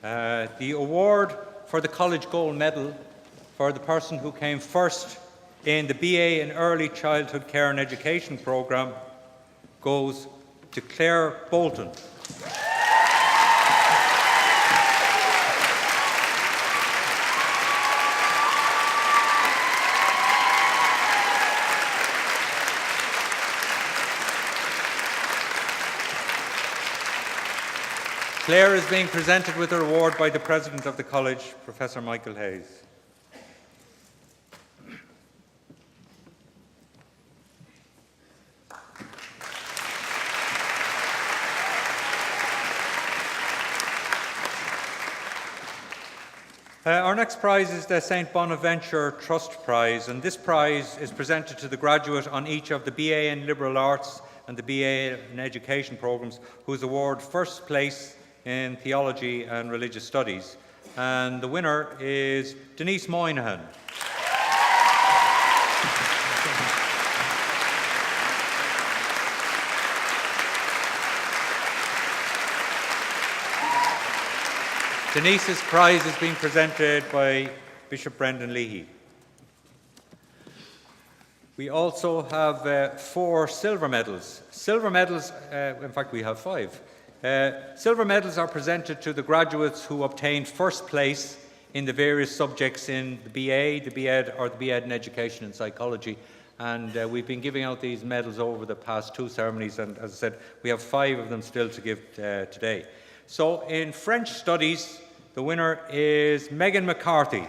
The award for the College Gold Medal for the person who came first in the BA in Early Childhood Care and Education programme goes to Claire Bolton. Claire is being presented with her award by the President of the College, Professor Michael Hayes. Our next prize is the St. Bonaventure Trust Prize, and this prize is presented to the graduate on each of the BA in Liberal Arts and the BA in Education programmes whose award first place in Theology and Religious Studies. And the winner is Denise Moynihan. Denise's prize is being presented by Bishop Brendan Leahy. We also have 4 silver medals. Silver medals, in fact we have 5. Silver medals are presented to the graduates who obtained first place in the various subjects in the BA, the BEd, or the BEd in Education and Psychology. And we've been giving out these medals over the past 2 ceremonies, and as I said, we have 5 of them still to give today. So in French Studies, the winner is Megan McCarthy.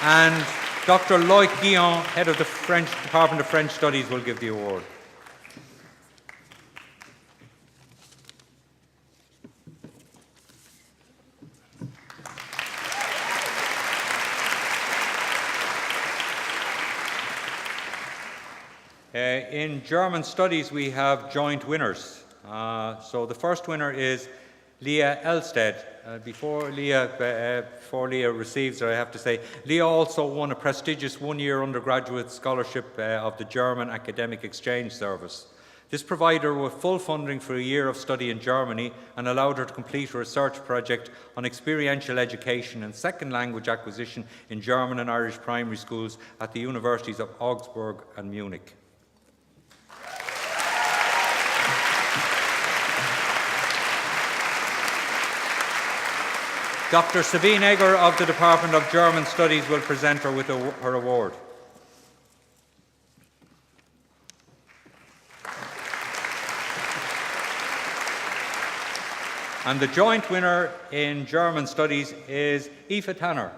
And Dr. Loic Guillon, head of the Department of French Studies, will give the award. In German Studies, we have joint winners. So the first winner is Leah Elstad. Before Leah receives it, I have to say, Leah also won a prestigious one-year undergraduate scholarship of the German Academic Exchange Service. This provided her with full funding for a year of study in Germany and allowed her to complete a research project on experiential education and second language acquisition in German and Irish primary schools at the universities of Augsburg and Munich. Dr. Sabine Egger of the Department of German Studies will present her with her award. And the joint winner in German Studies is Aoife Tanner.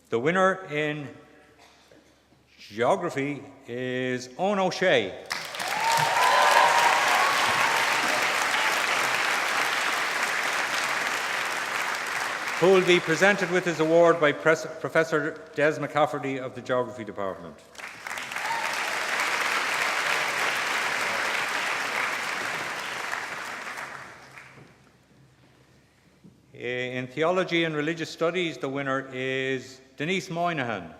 The winner in Geography is Owen O'Shea. Who will be presented with his award by Professor Des McCafferty of the Geography Department. In Theology and Religious Studies, the winner is Denise Moynihan.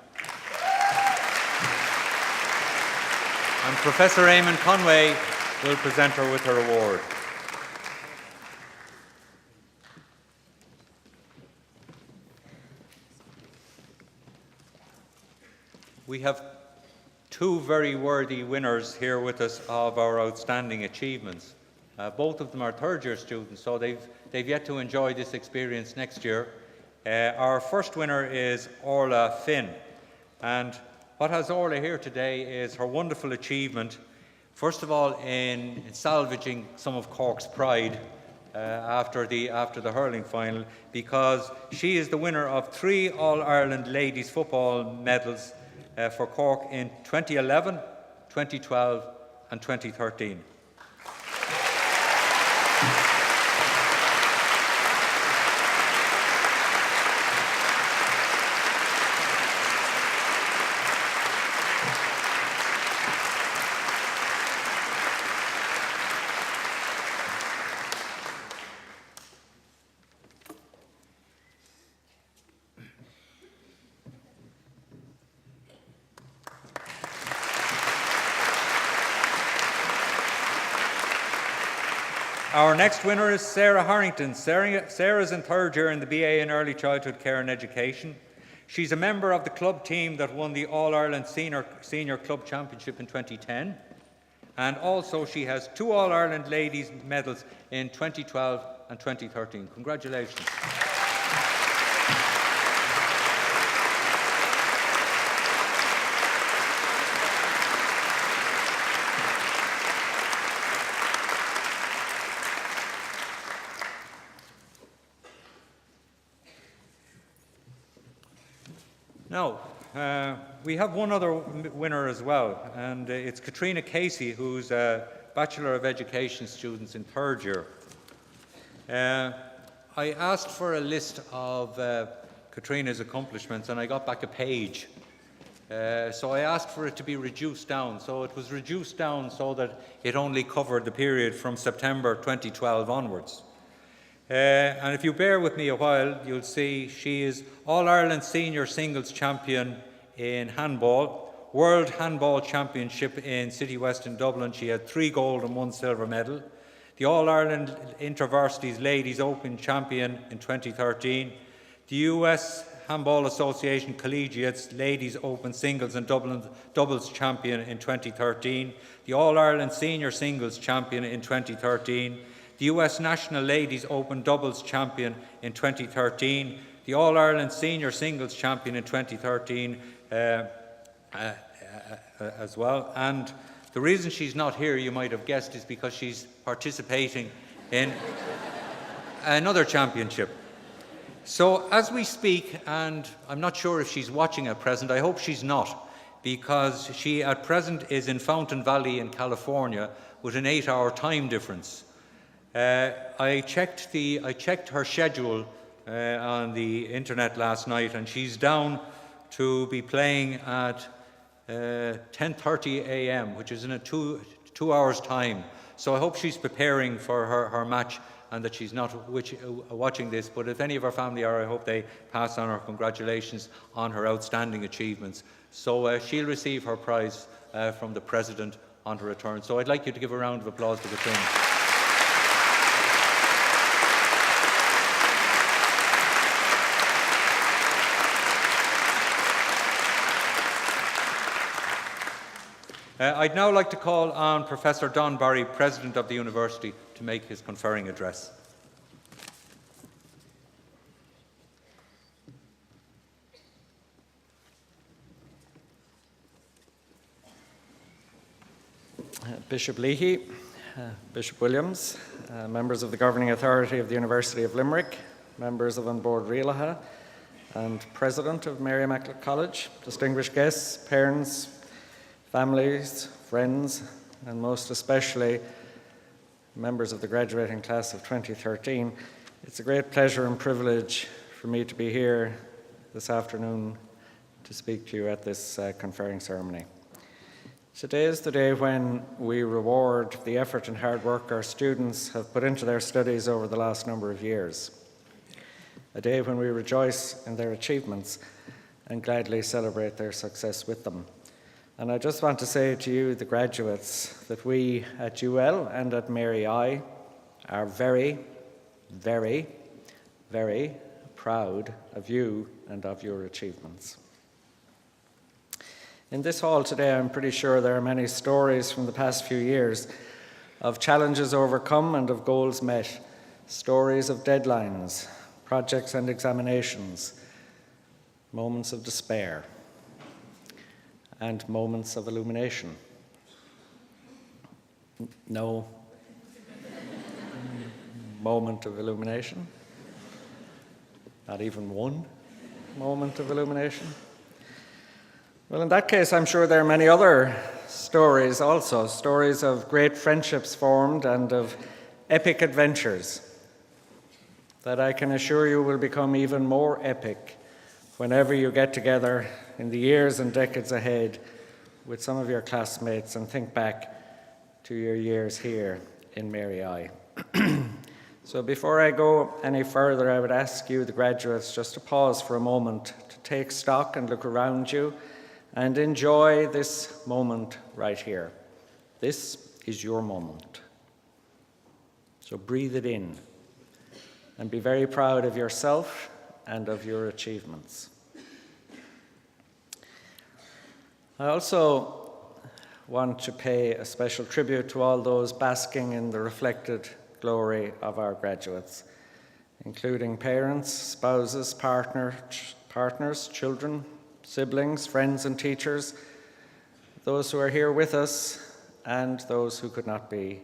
And Professor Eamon Conway will present her with her award. We have two very worthy winners here with us of our outstanding achievements. Both of them are third-year students, so they've yet to enjoy this experience next year. Our first winner is Orla Finn, and what has Orla here today is her wonderful achievement, first of all in salvaging some of Cork's pride after the hurling final, because she is the winner of 3 All-Ireland ladies football medals for Cork in 2011, 2012 and 2013. Our next winner is Sarah Harrington. Sarah's in third year in the BA in Early Childhood Care and Education. She's a member of the club team that won the All-Ireland Senior Club Championship in 2010. And also she has 2 All-Ireland Ladies medals in 2012 and 2013. Congratulations. Now, we have one other winner as well, and it's Katrina Casey, who's a Bachelor of Education student in third year. I asked for a list of Katrina's accomplishments, and I got back a page. So I asked for it to be reduced down. So it was reduced down so that it only covered the period from September 2012 onwards. And if you bear with me a while, you'll see she is All-Ireland Senior Singles Champion in handball, World Handball Championship in City West in Dublin. She had 3 gold and 1 silver medal. The All-Ireland InterVarsities Ladies Open Champion in 2013. The US Handball Association Collegiates Ladies Open Singles and Doubles Champion in 2013. The All-Ireland Senior Singles Champion in 2013. The US National Ladies Open Doubles Champion in 2013, the All-Ireland Senior Singles Champion in 2013 as well. And the reason she's not here, you might have guessed, is because she's participating in another championship. So as we speak, and I'm not sure if she's watching at present, I hope she's not, because she at present is in Fountain Valley in California with an 8-hour time difference. I checked her schedule on the internet last night, and she's down to be playing at 10:30 a.m., which is in a two hours time. So I hope she's preparing for her match and that she's not watching this. But if any of her family are, I hope they pass on her congratulations on her outstanding achievements. So she'll receive her prize from the President on her return. So I'd like you to give a round of applause to Katrina. I'd now like to call on Professor Don Barry, President of the University, to make his conferring address. Bishop Leahy, Bishop Williams, members of the Governing Authority of the University of Limerick, members of An Bord Rialaha, and President of Mary Immaculate College, distinguished guests, parents, families, friends, and most especially members of the graduating class of 2013, it's a great pleasure and privilege for me to be here this afternoon to speak to you at this conferring ceremony. Today is the day when we reward the effort and hard work our students have put into their studies over the last number of years. A day when we rejoice in their achievements and gladly celebrate their success with them. And I just want to say to you, the graduates, that we at UL and at Mary I are very, very, very proud of you and of your achievements. In this hall today, I'm pretty sure there are many stories from the past few years of challenges overcome and of goals met, stories of deadlines, projects and examinations, moments of despair, and moments of illumination. No moment of illumination? Not even one moment of illumination? Well, in that case, I'm sure there are many other stories also, stories of great friendships formed and of epic adventures that I can assure you will become even more epic whenever you get together in the years and decades ahead with some of your classmates and think back to your years here in Mary I. So before I go any further, I would ask you, the graduates, just to pause for a moment to take stock and look around you and enjoy this moment right here. This is your moment. So breathe it in and be very proud of yourself and of your achievements. I also want to pay a special tribute to all those basking in the reflected glory of our graduates, including parents, spouses, partners, children, siblings, friends and teachers, those who are here with us and those who could not be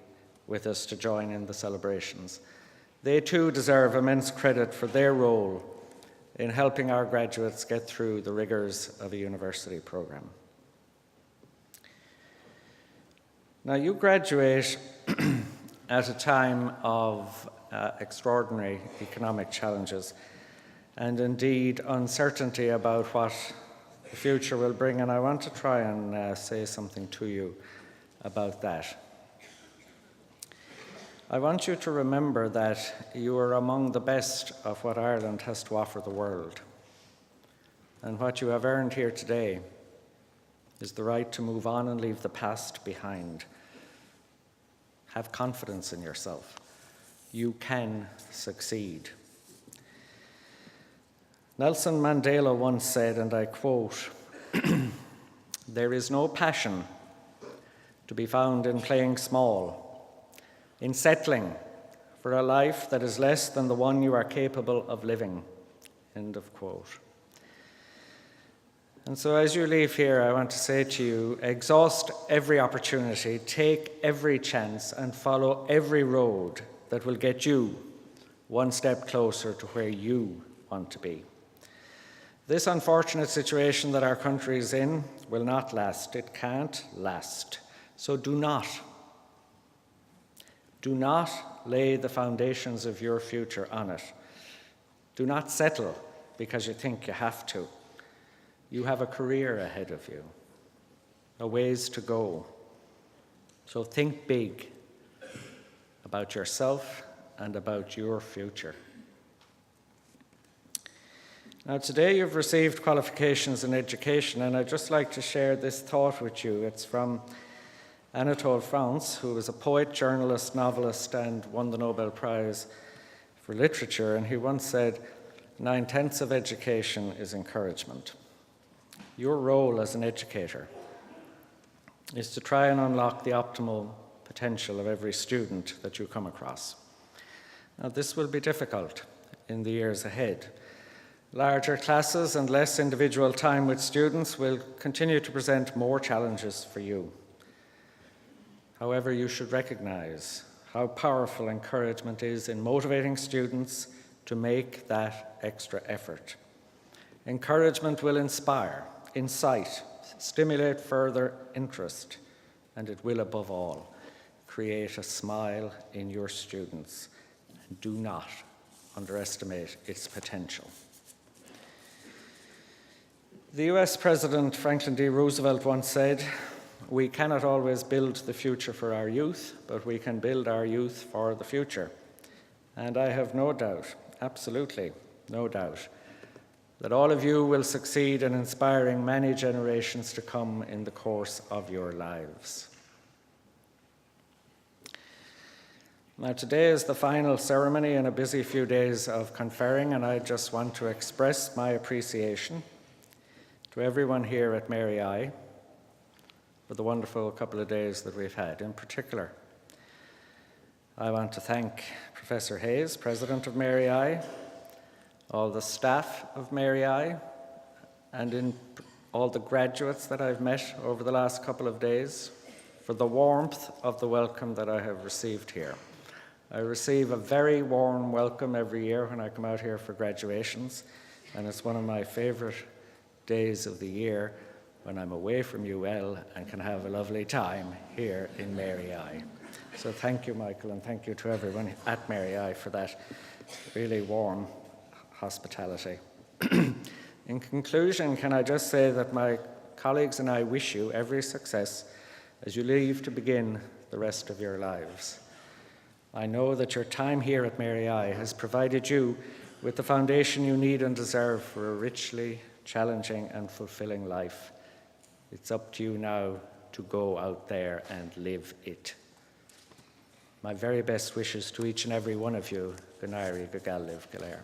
with us to join in the celebrations. They too deserve immense credit for their role in helping our graduates get through the rigors of a university program. Now, you graduate at a time of extraordinary economic challenges and indeed uncertainty about what the future will bring, and I want to try and say something to you about that. I want you to remember that you are among the best of what Ireland has to offer the world. And what you have earned here today is the right to move on and leave the past behind. Have confidence in yourself. You can succeed. Nelson Mandela once said, and I quote, "There is no passion to be found in playing small, in settling for a life that is less than the one you are capable of living." End of quote. And so as you leave here, I want to say to you, exhaust every opportunity, take every chance, and follow every road that will get you one step closer to where you want to be. This unfortunate situation that our country is in will not last. It can't last. So do not lay the foundations of your future on it. Do not settle because you think you have to. You have a career ahead of you, a ways to go. So think big about yourself and about your future. Now, today you've received qualifications in education, and I'd just like to share this thought with you. It's from Anatole France, who was a poet, journalist, novelist, and won the Nobel Prize for Literature, and he once said, 9/10 of education is encouragement. Your role as an educator is to try and unlock the optimal potential of every student that you come across. Now, this will be difficult in the years ahead. Larger classes and less individual time with students will continue to present more challenges for you. However, you should recognize how powerful encouragement is in motivating students to make that extra effort. Encouragement will inspire, incite, stimulate further interest, and it will, above all, create a smile in your students. And do not underestimate its potential. The US President Franklin D. Roosevelt once said, "We cannot always build the future for our youth, but we can build our youth for the future." And I have no doubt, absolutely no doubt, that all of you will succeed in inspiring many generations to come in the course of your lives. Now, today is the final ceremony in a busy few days of conferring, and I just want to express my appreciation to everyone here at Mary I for the wonderful couple of days that we've had. In particular, I want to thank Professor Hayes, President of Mary I, all the staff of Mary I, and all the graduates that I've met over the last couple of days for the warmth of the welcome that I have received here. I receive a very warm welcome every year when I come out here for graduations, and it's one of my favorite days of the year when I'm away from UL and can have a lovely time here in Mary I. So thank you, Michael, and thank you to everyone at Mary I for that really warm hospitality. In conclusion, can I just say that my colleagues and I wish you every success as you leave to begin the rest of your lives. I know that your time here at Mary I has provided you with the foundation you need and deserve for a richly challenging and fulfilling life. It's up to you now to go out there and live it. My very best wishes to each and every one of you. Ganairi Gagalliv Galer.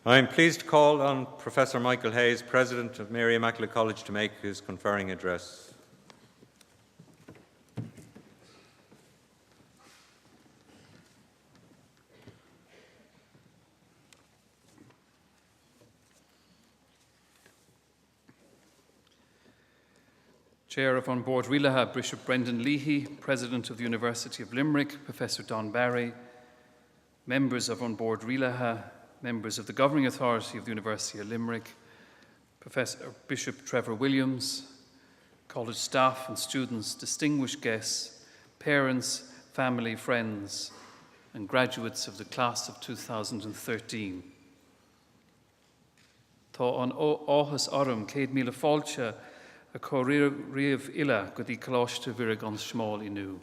I am pleased to call on Professor Michael Hayes, President of Mary Immaculate College, to make his conferring address. Chair of On Board Rialaha, Bishop Brendan Leahy, President of the University of Limerick, Professor Don Barry, members of On Board Rialaha, members of the Governing Authority of the University of Limerick, Professor Bishop Trevor Williams, college staff and students, distinguished guests, parents, family, friends, and graduates of the class of 2013. Tá an áthas orm céad míle fáilte a choríomh ila go dtí coláiste mhíreag an smáil inniu.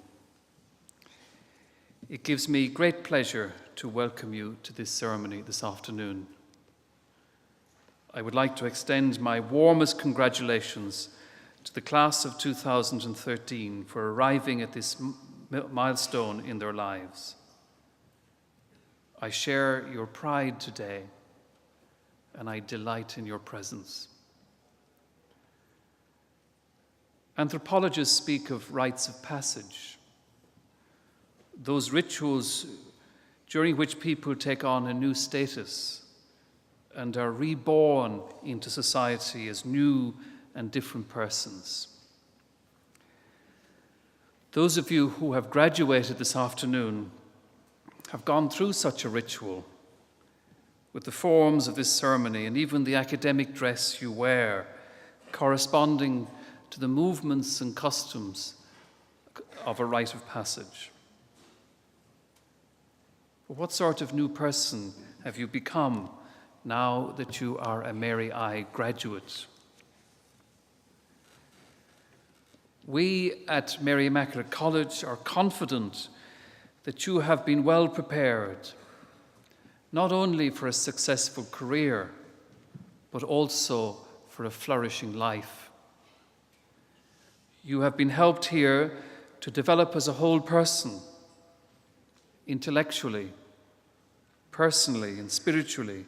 It gives me great pleasure to welcome you to this ceremony this afternoon. I would like to extend my warmest congratulations to the class of 2013 for arriving at this milestone in their lives. I share your pride today, and I delight in your presence. Anthropologists speak of rites of passage, those rituals during which people take on a new status and are reborn into society as new and different persons. Those of you who have graduated this afternoon have gone through such a ritual with the forms of this ceremony and even the academic dress you wear corresponding to the movements and customs of a rite of passage. But what sort of new person have you become now that you are a Mary I graduate? We at Mary Immaculate College are confident that you have been well prepared, not only for a successful career, but also for a flourishing life. You have been helped here to develop as a whole person, intellectually, personally, and spiritually,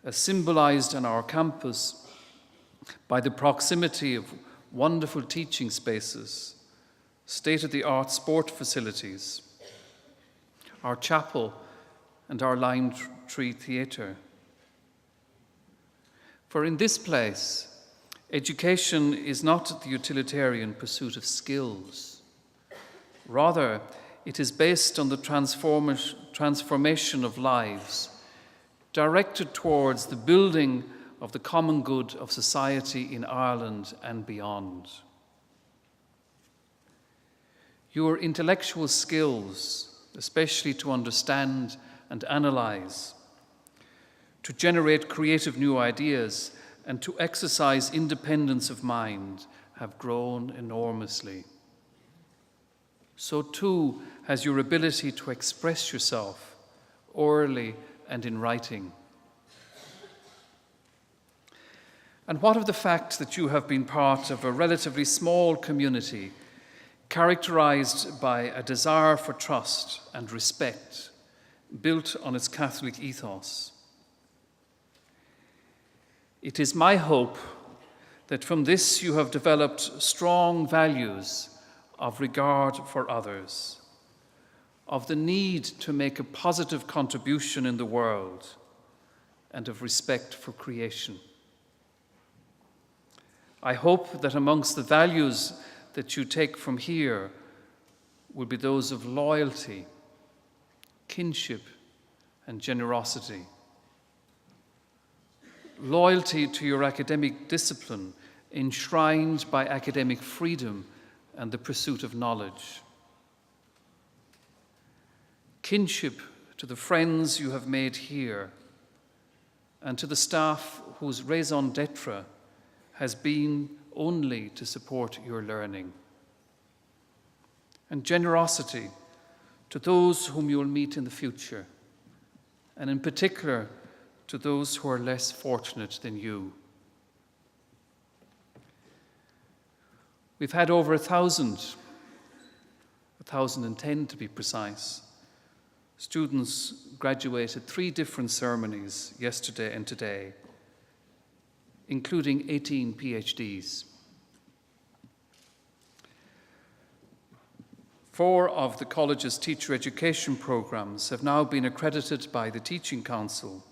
as symbolized on our campus by the proximity of wonderful teaching spaces, state-of-the-art sport facilities, our chapel, and our lime tree theatre. For in this place, education is not the utilitarian pursuit of skills. Rather, it is based on the transformation of lives, directed towards the building of the common good of society in Ireland and beyond. Your intellectual skills, especially to understand and analyze, to generate creative new ideas, and to exercise independence of mind, have grown enormously. So too has your ability to express yourself orally and in writing. And what of the fact that you have been part of a relatively small community characterized by a desire for trust and respect built on its Catholic ethos? It is my hope that from this you have developed strong values of regard for others, of the need to make a positive contribution in the world, and of respect for creation. I hope that amongst the values that you take from here will be those of loyalty, kinship, and generosity. Loyalty to your academic discipline, enshrined by academic freedom and the pursuit of knowledge. Kinship to the friends you have made here, and to the staff whose raison d'etre has been only to support your learning. And generosity to those whom you will meet in the future, and in particular to those who are less fortunate than you. We've had over 1,010 to be precise. Students graduated 3 different ceremonies yesterday and today, including 18 PhDs. 4 of the college's teacher education programs have now been accredited by the Teaching Council.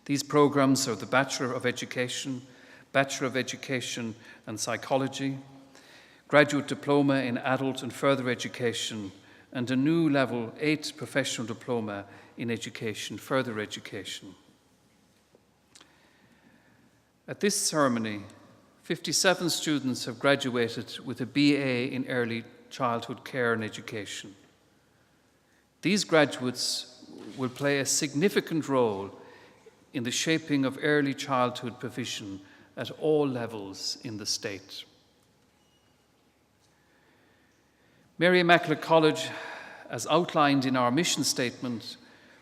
These programs are the Bachelor of Education and Psychology, Graduate Diploma in Adult and Further Education, and a new Level 8 Professional Diploma in Education, Further Education. At this ceremony, 57 students have graduated with a BA in Early Childhood Care and Education. These graduates will play a significant role in the shaping of early childhood provision at all levels in the state. Mary Immaculate College, as outlined in our mission statement,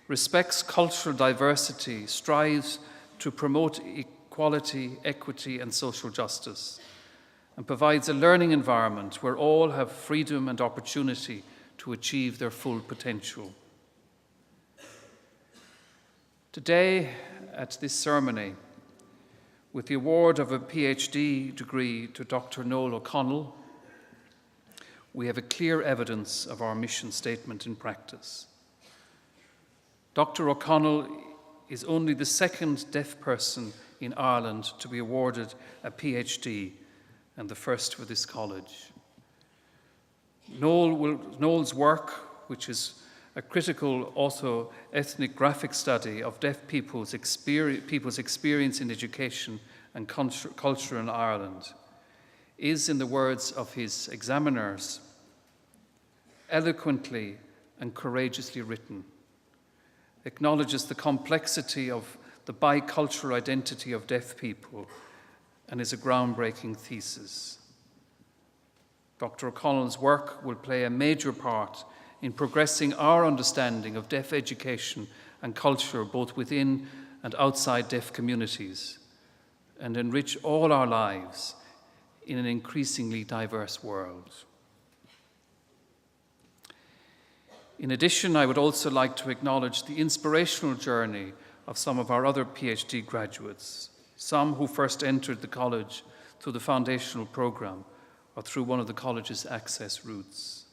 respects cultural diversity, strives to promote equality, equity, and social justice, and provides a learning environment where all have freedom and opportunity to achieve their full potential. Today, at this ceremony, with the award of a PhD degree to Dr. Noel O'Connell, we have a clear evidence of our mission statement in practice. Dr. O'Connell is only the 2nd deaf person in Ireland to be awarded a PhD, and the first for this college. Noel's work, which is a critical ethnic-graphic study of deaf people's experience in education and culture in Ireland, is, in the words of his examiners, eloquently and courageously written, acknowledges the complexity of the bicultural identity of deaf people, and is a groundbreaking thesis. Dr. O'Connell's work will play a major part in progressing our understanding of deaf education and culture both within and outside deaf communities, and enrich all our lives in an increasingly diverse world. In addition, I would also like to acknowledge the inspirational journey of some of our other PhD graduates, some who first entered the college through the foundational programme or through one of the college's access routes.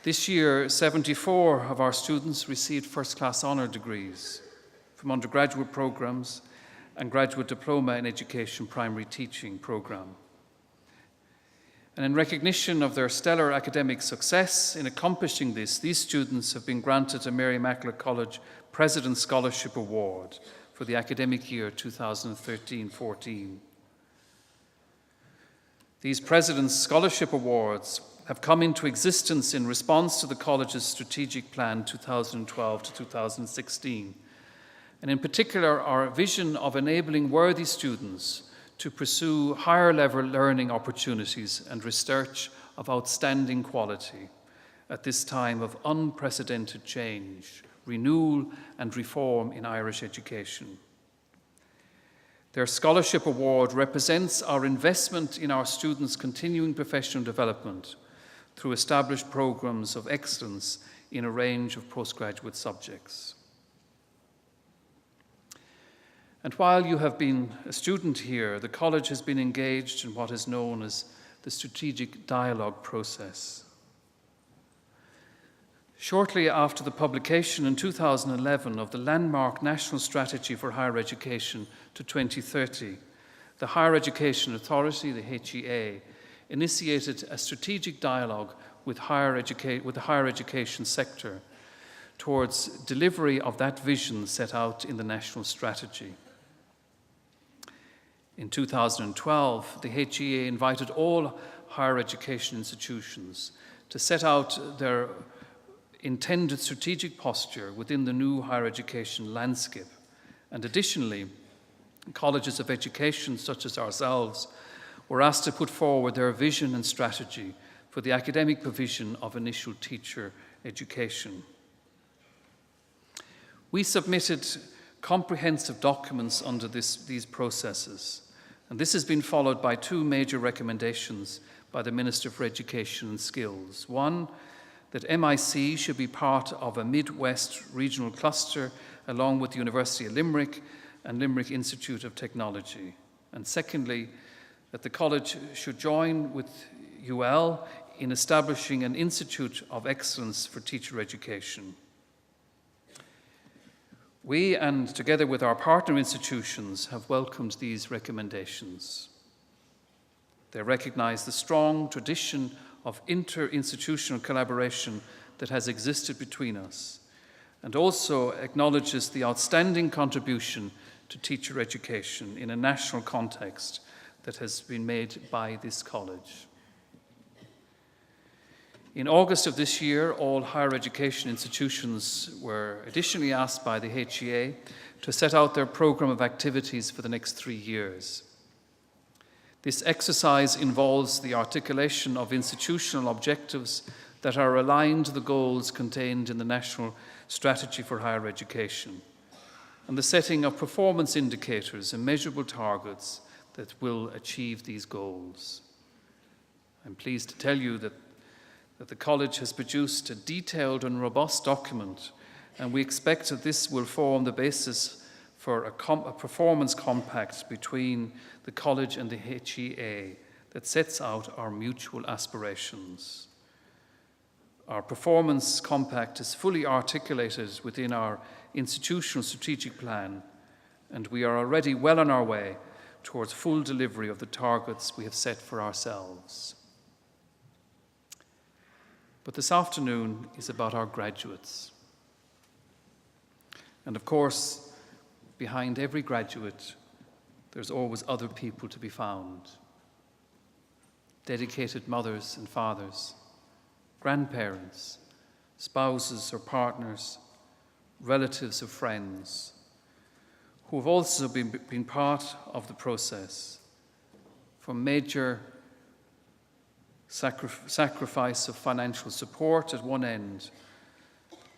This year, 74 of our students received first-class honour degrees from undergraduate programmes and graduate diploma in education primary teaching programme. And in recognition of their stellar academic success in accomplishing this, these students have been granted a Mary Immaculate College President's Scholarship Award for the academic year 2013-14. These President's Scholarship Awards have come into existence in response to the college's strategic plan 2012 to 2016, and in particular our vision of enabling worthy students to pursue higher level learning opportunities and research of outstanding quality at this time of unprecedented change, renewal and reform in Irish education. Their scholarship award represents our investment in our students' continuing professional development through established programs of excellence in a range of postgraduate subjects. And while you have been a student here, the college has been engaged in what is known as the strategic dialogue process. Shortly after the publication in 2011 of the landmark National Strategy for Higher Education to 2030, the Higher Education Authority, the HEA, initiated a strategic dialogue with the higher education sector towards delivery of that vision set out in the national strategy. In 2012, the HEA invited all higher education institutions to set out their intended strategic posture within the new higher education landscape. And additionally, colleges of education such as ourselves were asked to put forward their vision and strategy for the academic provision of initial teacher education. We submitted comprehensive documents under these processes, and this has been followed by two major recommendations by the Minister for Education and Skills. One, that MIC should be part of a Midwest regional cluster along with the University of Limerick and Limerick Institute of Technology. And secondly, that the college should join with UL in establishing an Institute of Excellence for Teacher Education. We, and together with our partner institutions, have welcomed these recommendations. They recognise the strong tradition of interinstitutional collaboration that has existed between us, and also acknowledges the outstanding contribution to teacher education in a national context that has been made by this college. In August of this year, all higher education institutions were additionally asked by the HEA to set out their programme of activities for the next 3 years. This exercise involves the articulation of institutional objectives that are aligned to the goals contained in the National Strategy for Higher Education, and the setting of performance indicators and measurable targets that will achieve these goals. I'm pleased to tell you that the college has produced a detailed and robust document, and we expect that this will form the basis for a performance compact between the college and the HEA that sets out our mutual aspirations. Our performance compact is fully articulated within our institutional strategic plan, and we are already well on our way towards full delivery of the targets we have set for ourselves. But this afternoon is about our graduates. And of course, behind every graduate, there's always other people to be found. Dedicated mothers and fathers, grandparents, spouses or partners, relatives or friends, who have also been part of the process, from major sacrifice of financial support at one end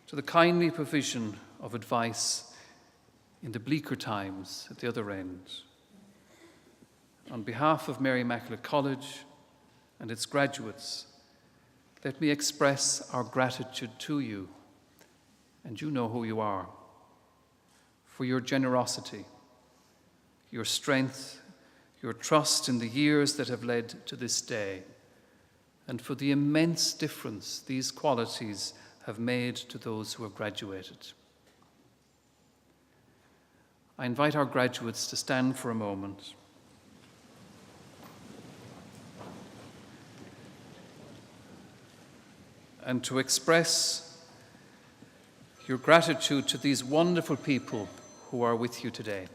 to the kindly provision of advice in the bleaker times at the other end. on behalf of Mary Immaculate College and its graduates, let me express our gratitude to you, and you know who you are, for your generosity, your strength, your trust in the years that have led to this day, and for the immense difference these qualities have made to those who have graduated. I invite our graduates to stand for a moment. And to express your gratitude to these wonderful people who are with you today.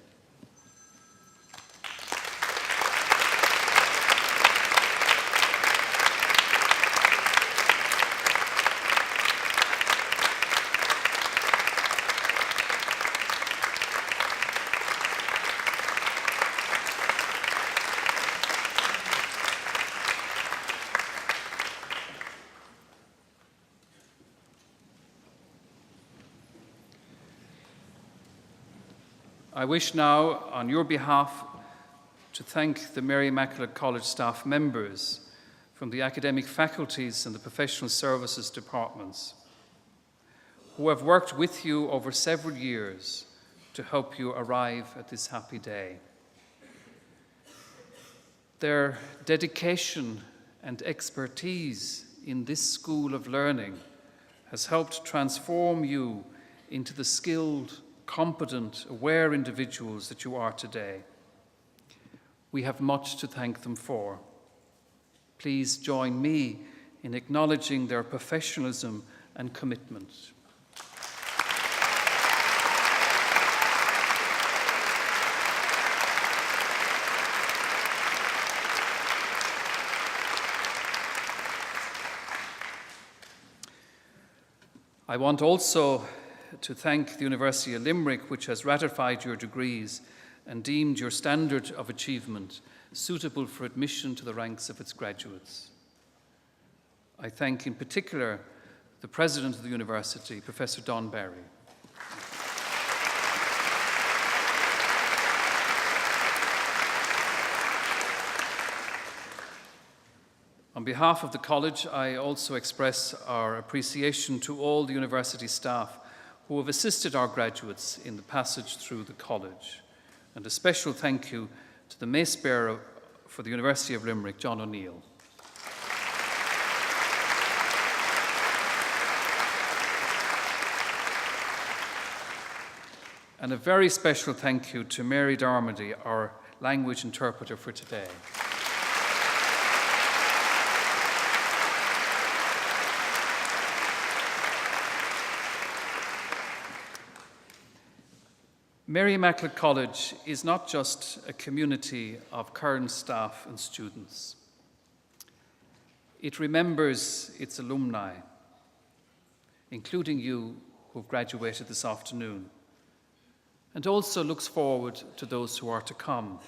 I wish now, on your behalf, to thank the Mary Immaculate College staff members from the academic faculties and the professional services departments who have worked with you over several years to help you arrive at this happy day. Their dedication and expertise in this school of learning has helped transform you into the skilled, competent, aware individuals that you are today. We have much to thank them for. Please join me in acknowledging their professionalism and commitment. I want also to thank the University of Limerick, which has ratified your degrees and deemed your standard of achievement suitable for admission to the ranks of its graduates. I thank in particular the President of the University, Professor Don Barry. On behalf of the College, I also express our appreciation to all the university staff who have assisted our graduates in the passage through the college. And a special thank you to the Mace Bearer for the University of Limerick, John O'Neill. And a very special thank you to Mary Darmody, our language interpreter for today. Mary Immaculate College is not just a community of current staff and students. It remembers its alumni, including you who've graduated this afternoon, and also looks forward to those who are to come.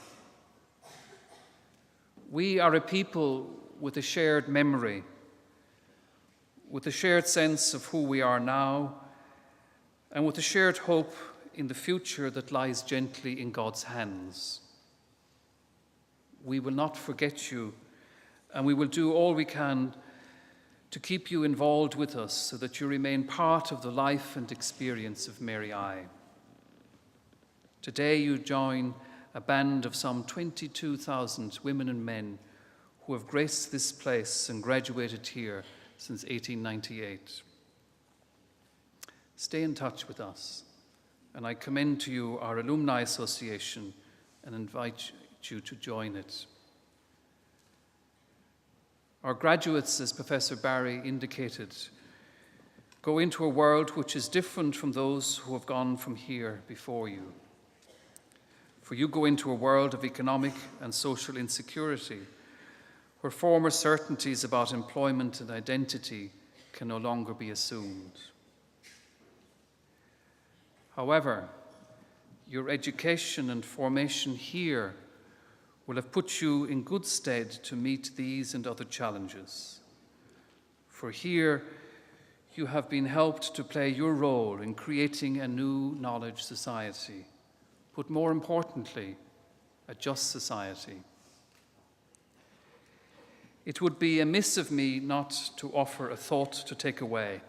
We are a people with a shared memory, with a shared sense of who we are now, and with a shared hope in the future that lies gently in God's hands. We will not forget you, and we will do all we can to keep you involved with us so that you remain part of the life and experience of Mary I. Today you join a band of some 22,000 women and men who have graced this place and graduated here since 1898. Stay in touch with us, and I commend to you our Alumni Association and invite you to join it. Our graduates, as Professor Barry indicated, go into a world which is different from those who have gone from here before you. For you go into a world of economic and social insecurity, where former certainties about employment and identity can no longer be assumed. However, your education and formation here will have put you in good stead to meet these and other challenges. For here, you have been helped to play your role in creating a new knowledge society, but more importantly, a just society. it would be amiss of me not to offer a thought to take away.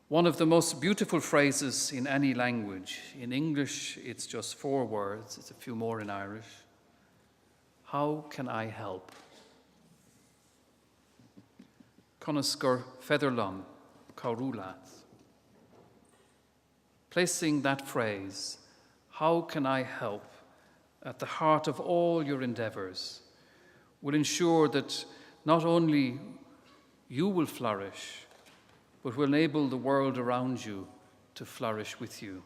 One of the most beautiful phrases in any language. In English, it's just 4 words. It's a few more in Irish. How can I help? Conaskar Featherlum, Kaurulat. Placing that phrase, how can I help, at the heart of all your endeavours, will ensure that not only you will flourish, but will enable the world around you to flourish with you.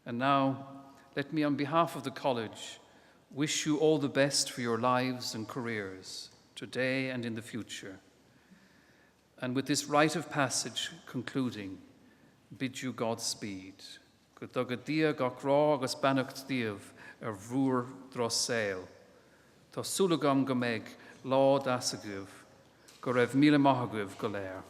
And now, let me, on behalf of the college, wish you all the best for your lives and careers, today and in the future. And with this rite of passage concluding, bid you Godspeed. Go dogad dia gach rá agus bannacht díobh bhrúr dros saoil. Tá súlagam go méid lá dasagubh, go raibh míle maithagubh go léir.